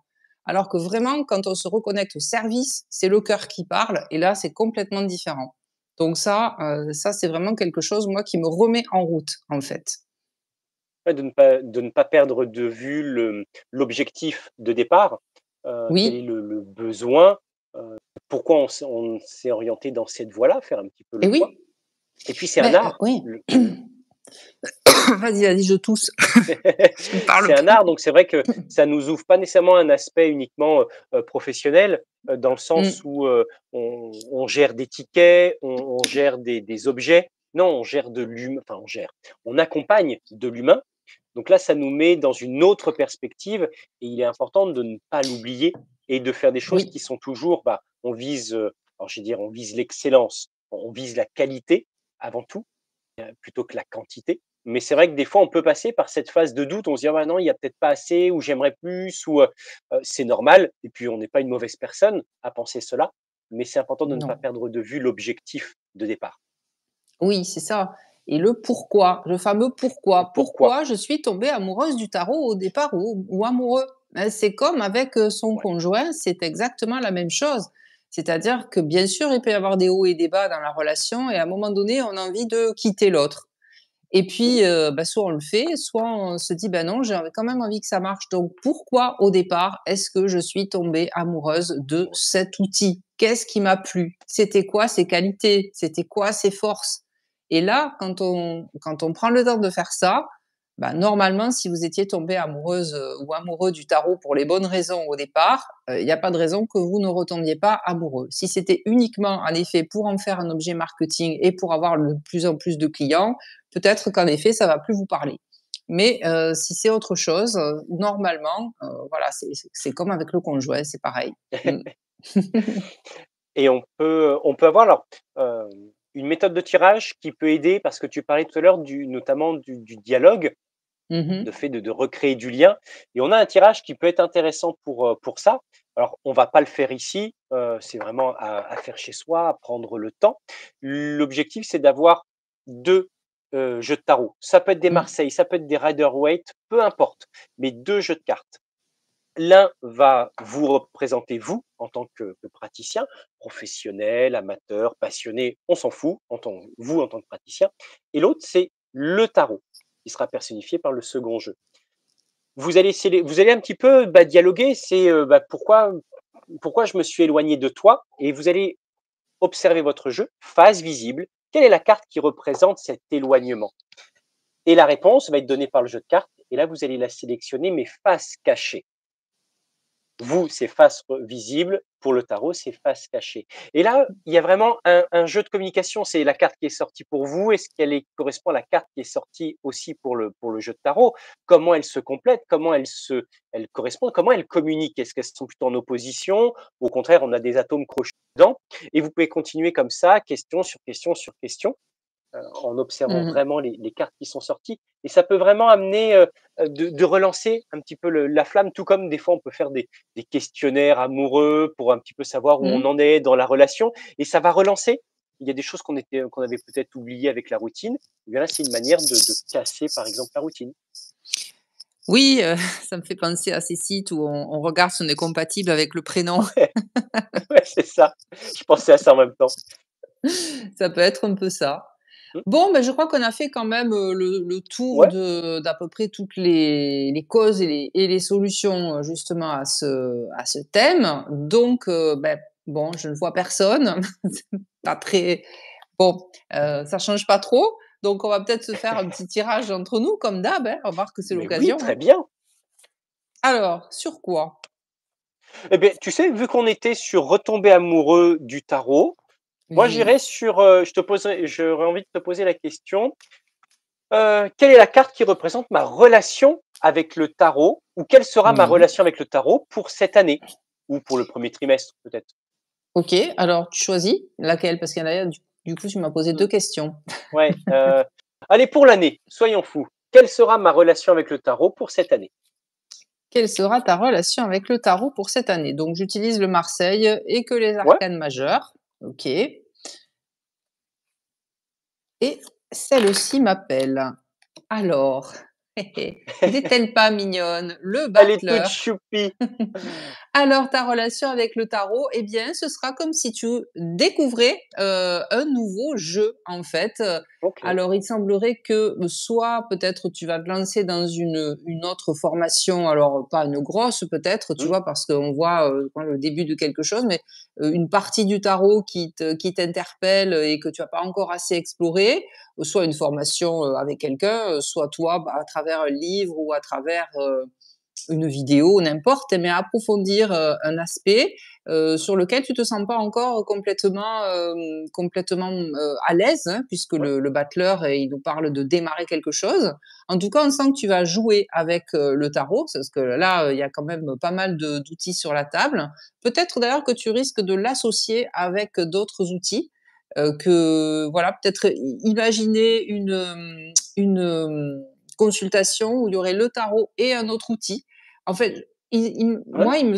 Alors que vraiment, quand on se reconnecte au service, c'est le cœur qui parle, et là, c'est complètement différent. Donc ça c'est vraiment quelque chose, moi, qui me remet en route, en fait. Ouais, de ne pas perdre de vue l'objectif de départ. Quel est Oui, le besoin? Pourquoi on s'est orienté dans cette voie-là? Faire un petit peu le et point. oui, Et puis c'est un mais art. oui. Le Vas-y, vas-y, je tousse, je ne parle c'est un plus. art, donc c'est vrai que ça nous ouvre pas nécessairement un aspect uniquement, professionnel, dans le sens Mmh, où, on gère des tickets, on gère des objets. Non, on gère de l'humain, enfin on gère, on accompagne de l'humain. Donc là, ça nous met dans une autre perspective et il est important de ne pas l'oublier et de faire des choses oui, qui sont toujours, bah, on vise, alors je vais dire, on vise l'excellence, on vise la qualité avant tout, plutôt que la quantité. Mais c'est vrai que des fois, on peut passer par cette phase de doute. On se dit: «Ah bah non, il y a peut-être pas assez» ou «J'aimerais plus» ou c'est normal et puis on n'est pas une mauvaise personne à penser cela, mais c'est important de ne pas non. perdre de vue l'objectif de départ. Oui, c'est ça et le pourquoi, le fameux Le pourquoi. pourquoi. Pourquoi je suis tombée amoureuse du tarot au départ ou amoureux? C'est comme avec, son Ouais, conjoint, c'est exactement la même chose. C'est-à-dire que bien sûr, il peut y avoir des hauts et des bas dans la relation et à un moment donné, on a envie de quitter l'autre. Et mmh, puis, bah, soit on le fait, soit on se dit: «Ben non, j'ai quand même envie que ça marche». Donc pourquoi, au départ, est-ce que je suis tombée amoureuse de amoureux. cet outil? Qu'est-ce qui m'a plu? C'était quoi ses qualités? C'était quoi ses forces? Et là, quand on prend le temps de faire ça, bah, normalement, si vous étiez tombée amoureuse, ou amoureux du tarot pour les bonnes raisons au départ, il y a pas de raison que vous ne retombiez pas amoureux. Si c'était uniquement, en effet, pour en faire un objet marketing et pour avoir de plus en plus de clients, peut-être qu'en effet, ça va plus vous parler. Mais si c'est autre chose, normalement, voilà, c'est comme avec le conjoint, c'est pareil. Mmh. Et on peut avoir alors, une méthode de tirage qui peut aider parce que tu parlais tout à l'heure notamment du dialogue, Mmh de mh. fait de recréer du lien et on a un tirage qui peut être intéressant pour ça. Alors on va pas le faire ici, c'est vraiment à faire chez soi, à prendre le temps. L'objectif, c'est d'avoir 2 jeux de tarot. Ça peut être des Mmh. Marseille, ça peut être des Rider-Waite, peu importe, mais 2 jeux de cartes. L'un va vous représenter vous, en tant que praticien, professionnel, amateur, passionné, on s'en fout, vous en tant que praticien et l'autre, c'est le tarot, qui sera personnifié par le second jeu. Vous allez un petit peu, bah, dialoguer, c'est, bah, pourquoi je me suis éloigné de toi? Et vous allez observer votre jeu, face visible. Quelle est la carte qui représente cet éloignement? Et la réponse va être donnée par le jeu de cartes et là, vous allez la sélectionner, mais face cachée. Vous, c'est face visible, pour le tarot, c'est face cachée. Et là, il y a vraiment un jeu de communication. C'est la carte qui est sortie pour vous. Est-ce qu'elle correspond à la carte qui est sortie aussi pour le jeu de tarot? Comment elles se complètent? Comment elles correspondent? Comment elles communiquent? Est-ce qu'elles sont plutôt en opposition? Ou au contraire, on a des atomes crochus dedans? Et vous pouvez continuer comme ça, question sur question sur question en observant Mmh. vraiment les cartes qui sont sorties et ça peut vraiment amener, de relancer un petit peu la flamme, tout comme des fois on peut faire des questionnaires amoureux pour un petit peu savoir où on Mmh. en est dans la relation et ça va relancer. Il y a des choses qu'on avait peut-être oubliées avec la routine et bien là, c'est une manière de casser, par exemple, la routine. Oui, ça me fait penser à ces sites où on regarde si on est compatible avec le prénom. Ouais, ouais, c'est ça. Je pensais à ça en même temps. Ça peut être un peu ça. Mmh, Bon, ben, je crois qu'on a fait quand même, le tour ouais, de d'à peu près toutes les causes et les solutions, justement à ce thème. Donc, beh, bon, je ne vois personne. C'est pas très bon, ça change pas trop. Donc on va peut-être se faire un petit tirage entre nous comme d'hab, hein. On va voir que c'est mais oui, l'occasion, très hein. bien. Alors, sur quoi? Eh beh, tu sais, vu qu'on était sur retomber amoureux du tarot, moi, Oui. j'irais sur, j'aurais envie de te poser la question, quelle est la carte qui représente ma relation avec le tarot? Ou quelle sera ma Oui. relation avec le tarot pour cette année? Ou pour le premier trimestre peut-être? OK, alors tu choisis laquelle? Parce qu'il y en a du coup, tu m'as posé Mmh, 2 questions. ouais, allez pour l'année, soyons fous. Quelle sera ma relation avec le tarot pour cette année? Quelle sera ta relation avec le tarot pour cette année? Donc j'utilise le Marseille et que les Ouais, arcanes majeures. OK. Et celle-ci m'appelle. Alors, n'était-elle pas mignonne? Le elle est toute battleur. choupie. Alors ta relation avec le tarot, eh bien, ce sera comme si tu découvrais, un nouveau jeu, en fait, OK. alors il semblerait que, soit peut-être tu vas te lancer dans une autre formation, alors pas une grosse peut-être, tu Mmh. vois? Parce qu'on voit, quand le début de quelque chose, mais, une partie du tarot qui t'interpelle et que tu as pas encore assez exploré, soit une formation, avec quelqu'un, soit toi, bah, à travers un livre ou à travers, une vidéo, n'importe, mais approfondir, un aspect, sur lequel tu te sens pas encore complètement, à l'aise, hein, puisque Ouais. le battleur, il nous parle de démarrer quelque chose. En tout cas, on sent que tu vas jouer avec, le tarot, parce que là, il y a quand même pas mal de d'outils sur la table. Peut-être d'ailleurs que tu risques de l'associer avec d'autres outils, que voilà, peut-être imaginer consultation où il y aurait le tarot et un autre outil. En fait, Ouais. moi, il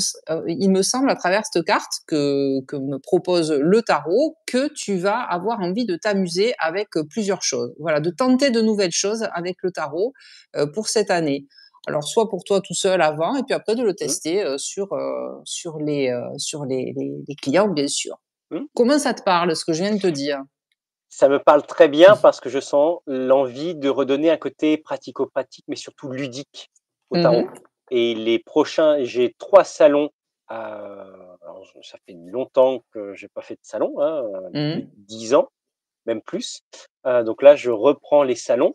me semble à travers cette carte que me propose le tarot que tu vas avoir envie de t'amuser avec plusieurs choses. Voilà, de tenter de nouvelles choses avec le tarot pour cette année. Alors, soit pour toi tout seul avant, et puis après de le Mmh. tester sur les clients, bien sûr. Mmh. Comment ça te parle, ce que je viens de te dire? Ça me parle très bien parce que je sens l'envie de redonner un côté pratico-pratique, mais surtout ludique au tarot. Mhm, Et les prochains j'ai 3 salons, alors ça fait longtemps que j'ai pas fait de salon, hein, plus de mhm, 10 ans, même plus. Donc là, je reprends les salons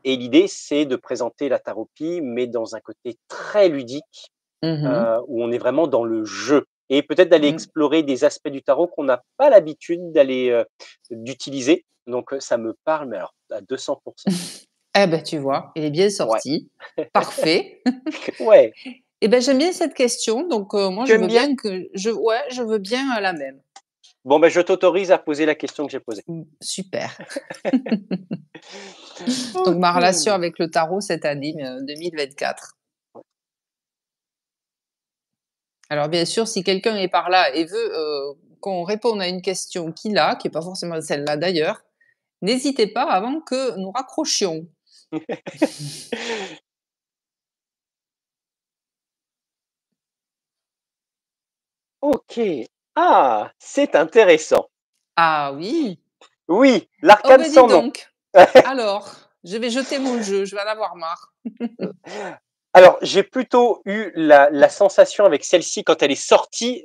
et l'idée, c'est de présenter la taropie, mais dans un côté très ludique, mhm, où on est vraiment dans le jeu et peut-être d'aller mhm. explorer des aspects du tarot qu'on n'a pas l'habitude d'utiliser. Donc, ça me parle, mais alors à 200. Eh ben, tu vois, il est bien Ouais, sorti. Parfait. ouais. Eh ben, j'aime bien cette question, donc moi, Tu je aimes veux bien? bien que ouais, je veux bien, la même. Bon, ben, je t'autorise à poser la question que j'ai posée. Super. Donc ma relation OK. avec le tarot cette année, 2024. Alors bien sûr, si quelqu'un est par là et veut, qu'on réponde à une question qu'il a, qui est pas forcément celle-là d'ailleurs, n'hésitez pas avant que nous raccrochions. OK. Ah! C'est intéressant. Ah oui! Oui, Oh l'arcane ben, dis sans nom. donc! Alors, je vais jeter mon jeu, je vais en avoir marre. Alors, j'ai plutôt eu la sensation avec celle-ci quand elle est sortie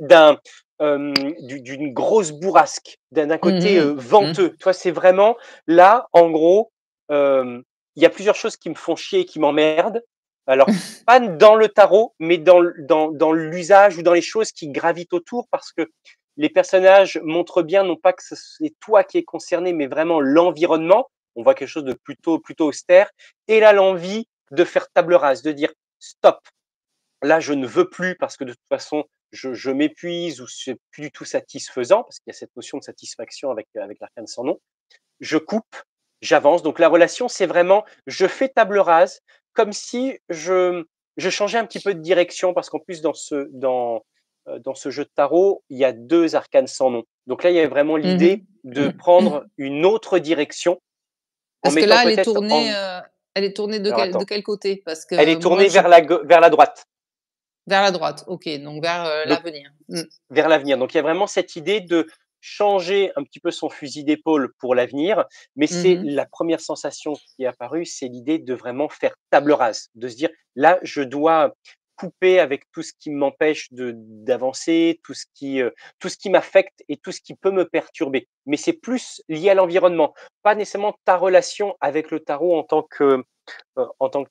d'une grosse bourrasque, d'un côté, Mmh mh. venteux. Tu vois? C'est vraiment là, en gros, il y a plusieurs choses qui me font chier et qui m'emmerdent. Alors, pas dans le tarot, mais dans l'usage ou dans les choses qui gravitent autour parce que les personnages montrent bien, non pas que c'est toi qui es concerné, mais vraiment l'environnement. On voit quelque chose de plutôt austère et là, l'envie de faire table rase, de dire: «Stop, là, je ne veux plus parce que de toute façon, je m'épuise ou c'est plus du tout satisfaisant», parce qu'il y a cette notion de satisfaction avec l'arcane sans nom. Je coupe, j'avance. Donc la relation, c'est vraiment je fais table rase comme si je changeais un petit peu de direction parce qu'en plus dans ce jeu de tarot, il y a 2 arcanes sans nom. Donc là, il y a vraiment l'idée Mmh de prendre une autre direction en Parce que mettant là, peut-être en elle est tournée alors de attends, quel côté? Parce elle que est moi, tournée je vers la droite. vers la droite, OK, donc vers, Donc l'avenir. Mmh. vers l'avenir. Donc il y a vraiment cette idée de changer un petit peu son fusil d'épaule pour l'avenir, mais c'est Mmh la première sensation qui est apparue, c'est l'idée de vraiment faire table rase, de se dire: «Là, je dois couper avec tout ce qui m'empêche de d'avancer, tout ce qui m'affecte et tout ce qui peut me perturber». Mais c'est plus lié à l'environnement, pas nécessairement ta relation avec le tarot en tant que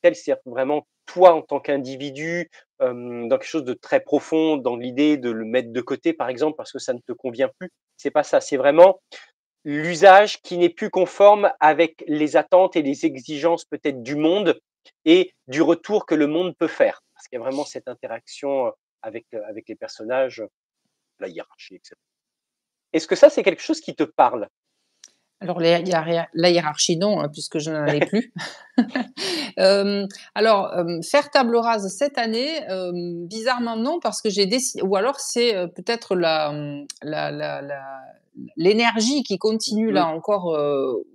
tel, c'est vraiment toi en tant qu'individu, dans quelque chose de très profond, dans l'idée de le mettre de côté, par exemple, parce que ça ne te convient plus. C'est pas ça, c'est vraiment l'usage qui n'est plus conforme avec les attentes et les exigences peut-être du monde et du retour que le monde peut faire. Parce qu'il y a vraiment cette interaction, avec les personnages, la hiérarchie et cetera. Est-ce que ça, c'est quelque chose qui te parle? Alors la hiérarchie non, hein, puisque je n'en ai plus. Alors, faire table rase cette année, bizarrement non, parce que j'ai décidé, ou alors c'est, peut-être l'énergie qui continue Mmh, là encore,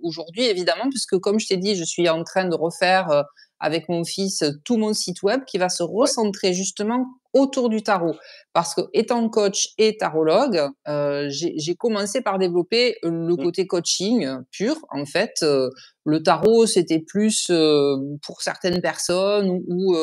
aujourd'hui évidemment, puisque comme je t'ai dit, je suis en train de refaire, avec mon fils, tout mon site web qui va se ouais, recentrer justement autour du tarot. Parce que étant coach et tarologue, j'ai commencé par développer le Mmh. côté coaching pur. En fait, le tarot, c'était plus, pour certaines personnes ou,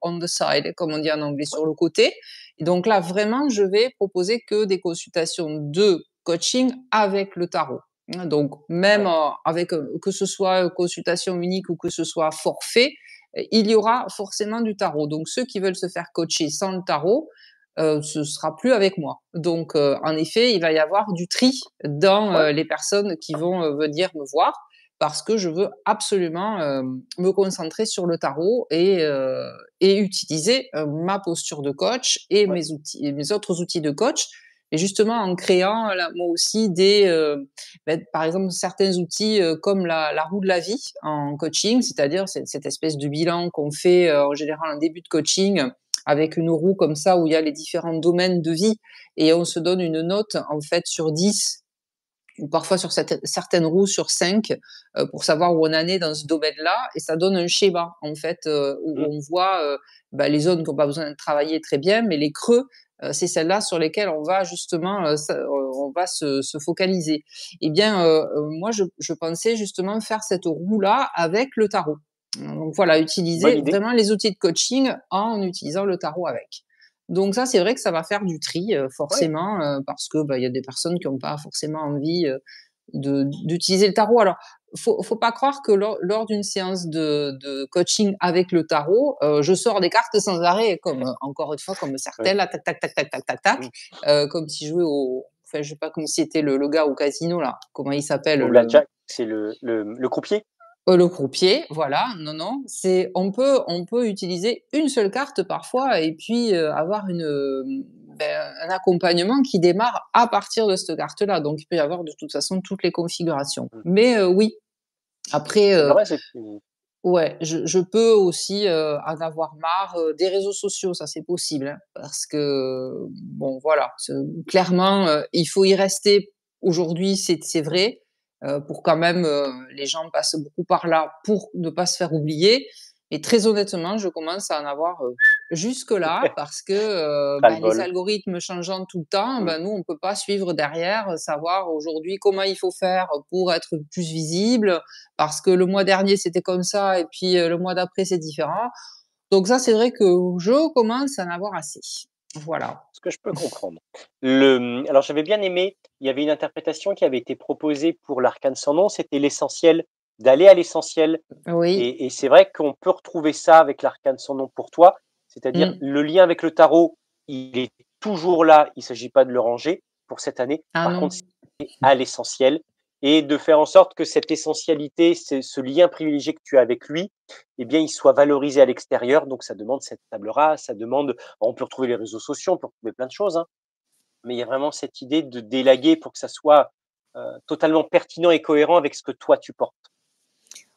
on the side, comme on dit en anglais, Ouais, sur le côté. Et donc là, vraiment, je vais proposer que des consultations de coaching avec le tarot. Hein, donc même, ouais, avec, que ce soit, consultation unique ou que ce soit forfait, il y aura forcément du tarot. Donc ceux qui veulent se faire coacher sans le tarot, ce sera plus avec moi. Donc en effet, il va y avoir du tri dans, ouais, les personnes qui vont, venir me voir parce que je veux absolument, me concentrer sur le tarot et utiliser, ma posture de coach et ouais. mes autres outils de coach et justement en créant, là, moi aussi des, par exemple, certains outils, comme la roue de la vie en coaching, c'est-à-dire cette espèce de bilan qu'on fait, en général en début de coaching avec une roue comme ça où il y a les différents domaines de vie et on se donne une note en fait sur 10 ou parfois sur certaines roues sur 5 pour savoir où on en est dans ce domaine-là et ça donne un schéma en fait, Mmh. où on voit, les zones qui ont pas besoin de travailler très bien, mais les creux, c'est celles-là sur lesquelles on va justement, on va se focaliser. Et bien, moi je pensais justement faire cette roue-là avec le tarot. Donc voilà, Bonne utiliser idée. vraiment les outils de coaching en utilisant le tarot avec. Donc ça, c'est vrai que ça va faire du tri, Ouais. forcément, parce que, il y a des personnes qui ont pas forcément envie, d'utiliser le tarot. Alors, faut pas croire que lors d'une séance de coaching avec le tarot, je sors des cartes sans arrêt comme, encore une fois, comme Ouais. certaines là, tac, tac, tac, tac, tac, tac, tac, Mmh. comme si je jouais au enfin, je sais pas comme si c'était le gars au casino là, comment il s'appelle? Au blackjack, c'est le croupier? Le croupier, voilà, non, non, c'est on peut utiliser une seule carte parfois et puis, avoir un accompagnement qui démarre à partir de cette carte-là. Donc il peut y avoir de toute façon toutes les configurations. Mmh. Mais, oui, après, C'est vrai, c'est mmh, ouais, je peux aussi, en avoir marre, des réseaux sociaux, ça c'est possible, hein, parce que, bon voilà, clairement, il faut y rester aujourd'hui, c'est vrai, pour quand même, les gens passent beaucoup par là pour ne pas se faire oublier et très honnêtement, je commence à en avoir, jusque-là parce que, les ras-le-bol. algorithmes changeant tout le temps, Mmh. nous on peut pas suivre derrière, savoir aujourd'hui comment il faut faire pour être plus visible, parce que le mois dernier c'était comme ça et puis, le mois d'après c'est différent. Donc ça, c'est vrai que je commence à en avoir assez. Voilà. Ce que je peux comprendre. Alors j'avais bien aimé, il y avait une interprétation qui avait été proposée pour l'arcane sans nom, c'était l'essentiel, d'aller à l'essentiel Oui. et c'est vrai qu'on peut retrouver ça avec l'arcane sans nom pour toi, c'est-à-dire Mmh. le lien avec le tarot, il est toujours là, il ne s'agit pas de le ranger pour cette année. Ah Par non. contre, c'est à l'essentiel et de faire en sorte que cette essentialité, ce lien privilégié que tu as avec lui, eh bien, il soit valorisé à l'extérieur. Donc ça demande cette table rase, ça demande on peut retrouver les réseaux sociaux, on peut retrouver plein de choses, hein, mais il y a vraiment cette idée de d'élaguer pour que ça soit, totalement pertinent et cohérent avec ce que toi tu portes.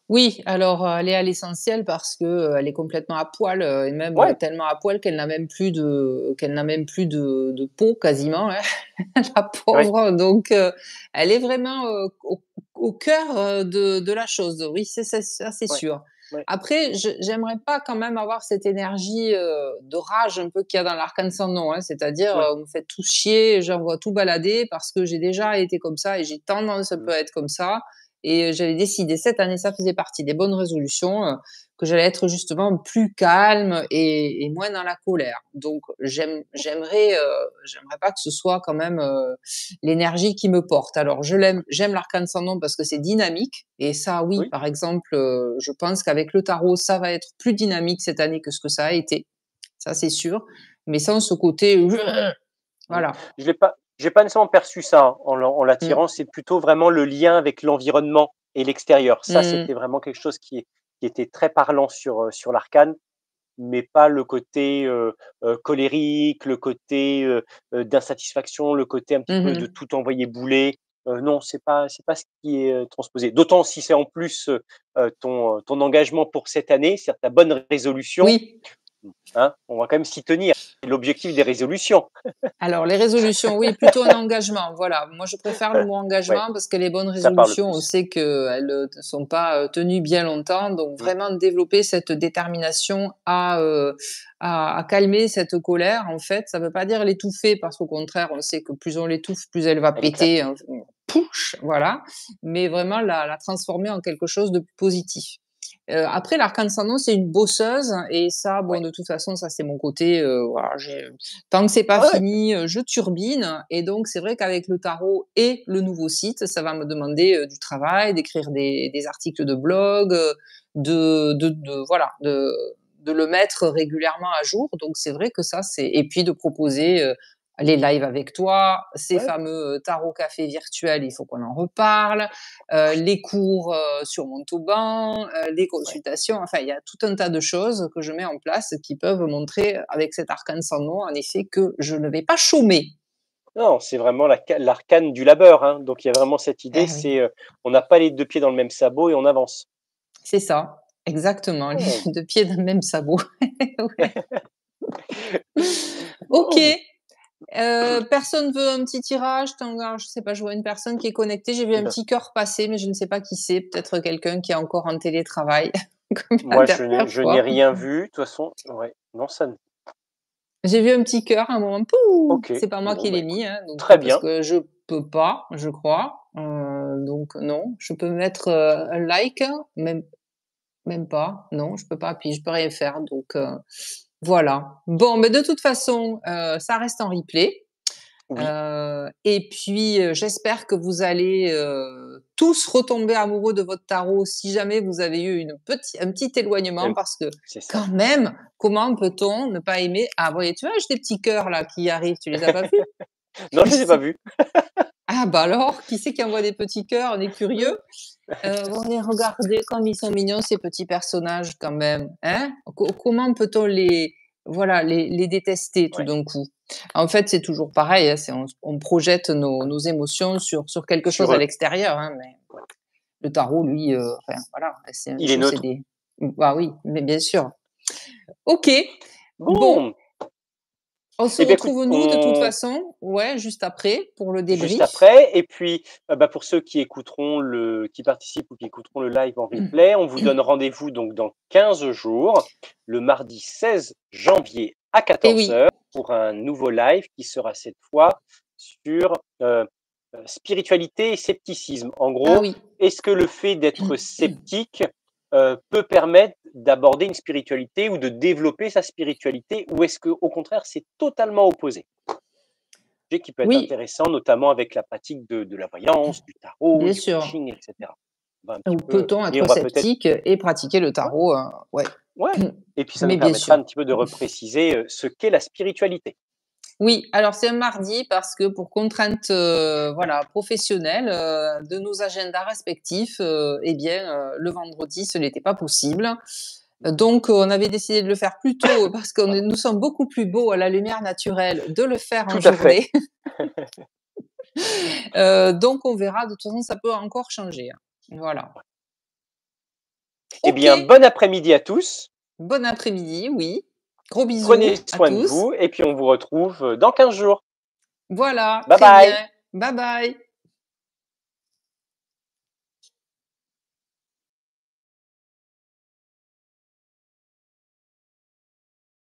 Oui, alors, elle est à l'essentiel parce que, elle est complètement à poil, et même, Ouais, tellement à poil qu'elle n'a même plus de peau quasiment, hein, la ouais, pauvre. Donc, elle est vraiment, au cœur, de la chose. Oui, c'est ça, c'est ouais, sûr. ouais. Après, j'aimerais pas quand même avoir cette énergie, de rage un peu qu'il y a dans l'arcane sans nom, hein. C'est-à-dire, Ouais. vous me faites tous chier, j'envoie tout balader parce que j'ai déjà été comme ça et j'ai tendance un peu Mmh. à être comme ça. Et j'avais décidé cette année, ça faisait partie des bonnes résolutions, que j'allais être justement plus calme et moins dans la colère. Donc j'aimerais pas que ce soit quand même, l'énergie qui me porte. Alors j'aime l'arcane sans nom parce que c'est dynamique et ça oui, Oui. par exemple, je pense qu'avec le tarot, ça va être plus dynamique cette année que ce que ça a été. Ça, c'est sûr, mais sans ce côté Mmh. voilà. J'ai pas nécessairement perçu ça, hein, en Mmh. l'attirant, c'est plutôt vraiment le lien avec l'environnement et l'extérieur. Ça, Mmh. c'était vraiment quelque chose qui était très parlant sur l'arcane, mais pas le côté, colérique, le côté, d'insatisfaction, le côté un petit Mmh peu de mh. tout envoyer bouler. Non, c'est pas ce qui est, transposé. D'autant si c'est en plus, ton engagement pour cette année, c'est-à-dire ta bonne résolution, Oui. Hein? On va quand même s'y tenir. C'est l'objectif des résolutions. Alors les résolutions, oui, plutôt un engagement, voilà. Moi, je préfère le mot Ouais, engagement parce que les bonnes ça parle résolutions, on plus. sait qu'elles, ne sont pas, tenues bien longtemps. Donc Mmh, vraiment développer cette détermination à calmer cette colère, en fait. Ça veut pas dire l'étouffer parce qu'au contraire, on sait que plus on l'étouffe, plus elle va elle éclate. péter, hein, pouch, voilà. Mais vraiment la transformer en quelque chose de positif. Après l'arcane ascendant, c'est une bosseuse et ça, bon, Ouais. de toute façon, ça, c'est mon côté, voilà, j'ai tant que c'est pas Ah ouais, fini, je turbine et donc c'est vrai qu'avec le tarot et le nouveau site, ça va me demander, du travail, d'écrire des articles de blog, de voilà, de le mettre régulièrement à jour. Donc c'est vrai que ça, c'est et puis de proposer, les lives avec toi, ces ouais, fameux, tarot café virtuels, il faut qu'on en reparle, les cours, sur Montauban, les ouais. consultations, enfin, il y a tout un tas de choses que je mets en place qui peuvent montrer, avec cet arcane sans nom, en effet, que je ne vais pas chômer. Non, c'est vraiment l'arcane du labeur, hein. Donc il y a vraiment cette idée, Eh oui, c'est, on n'a pas les 2 pieds dans le même sabot et on avance. c'est ça, exactement, les Oh, 2 pieds dans le même sabot. Ouais. OK, bon, personne veut un petit tirage? Je sais pas, je vois une personne qui est connectée, j'ai vu un bah, petit cœur passer, mais je ne sais pas qui c'est, peut-être quelqu'un qui est encore en télétravail, comme la moi dernière je n'ai fois. rien vu. De toute façon, ouais, non, ça ne J'ai vu un petit cœur à un moment, pouh! OK, C'est pas moi bon, qui bah, l'ai écoute, mis, hein, donc très parce bien. que je peux pas, je crois, donc non. Je peux mettre, un like, même pas, non, je peux pas appuyer, je peux rien faire, donc voilà. Bon, mais de toute façon, ça reste en replay, Oui, et puis, j'espère que vous allez, tous retomber amoureux de votre tarot si jamais vous avez eu un petit éloignement hem, parce que c'est ça. quand même, comment peut-on ne pas aimer ah oui, tu vois, j'ai des petits cœurs là qui arrivent, tu les as pas vus? Non, je les ai pas vus. Ah bah alors, qui c'est qui envoie des petits cœurs? On est curieux. Bon, les regarder comme ils sont mignons ces petits personnages quand même, hein? Comment peut-on les voilà, les détester tout Ouais, d'un coup? En fait, c'est toujours pareil, hein, c'est on projette nos émotions sur quelque chose sur à eux. l'extérieur, hein, mais Ouais. le tarot lui, enfin voilà, c'est Il est chose c'est neutre. des bah oui, mais bien sûr. OK, bon, Bon, on se et bien écoute, retrouve nous de toute on façon, ouais, juste après pour le juste débrief. après et puis, bah, pour ceux qui participent ou qui écouteront le live en replay, on vous donne rendez-vous donc dans 15 jours, le mardi 16 janvier à Et 14 oui, heures pour un nouveau live qui sera cette fois sur, spiritualité et scepticisme. En ah gros, oui. est-ce que le fait d'être sceptique, peut permettre d'aborder une spiritualité ou de développer sa spiritualité? Ou est-ce qu'au contraire, c'est totalement opposé? Qui peut être Oui, intéressant, notamment avec la pratique de la voyance, du tarot, bien du sûr. coaching et cetera. On va un Ou petit peu peut-on et être on va peut-être sceptique et pratiquer le ouais, tarot? Ouais, ouais et puis ça nous mais bien permettra sûr. un petit peu de repréciser, ce qu'est la spiritualité. Oui, alors c'est un mardi parce que pour contrainte, voilà, professionnelle, de nos agendas respectifs, eh bien, le vendredi, ce n'était pas possible. Donc, on avait décidé de le faire plus tôt parce que nous sommes beaucoup plus beaux à la lumière naturelle de le faire en Tout à fait. journée. Donc on verra, de toute façon, ça peut encore changer, hein. Voilà. Eh bien, OK, bon après-midi à tous. bon après-midi, oui. Gros Prenez bisous à soin de tous. vous et puis on vous retrouve, dans 15 jours. Voilà, Bye très bye. bien. Bye bye.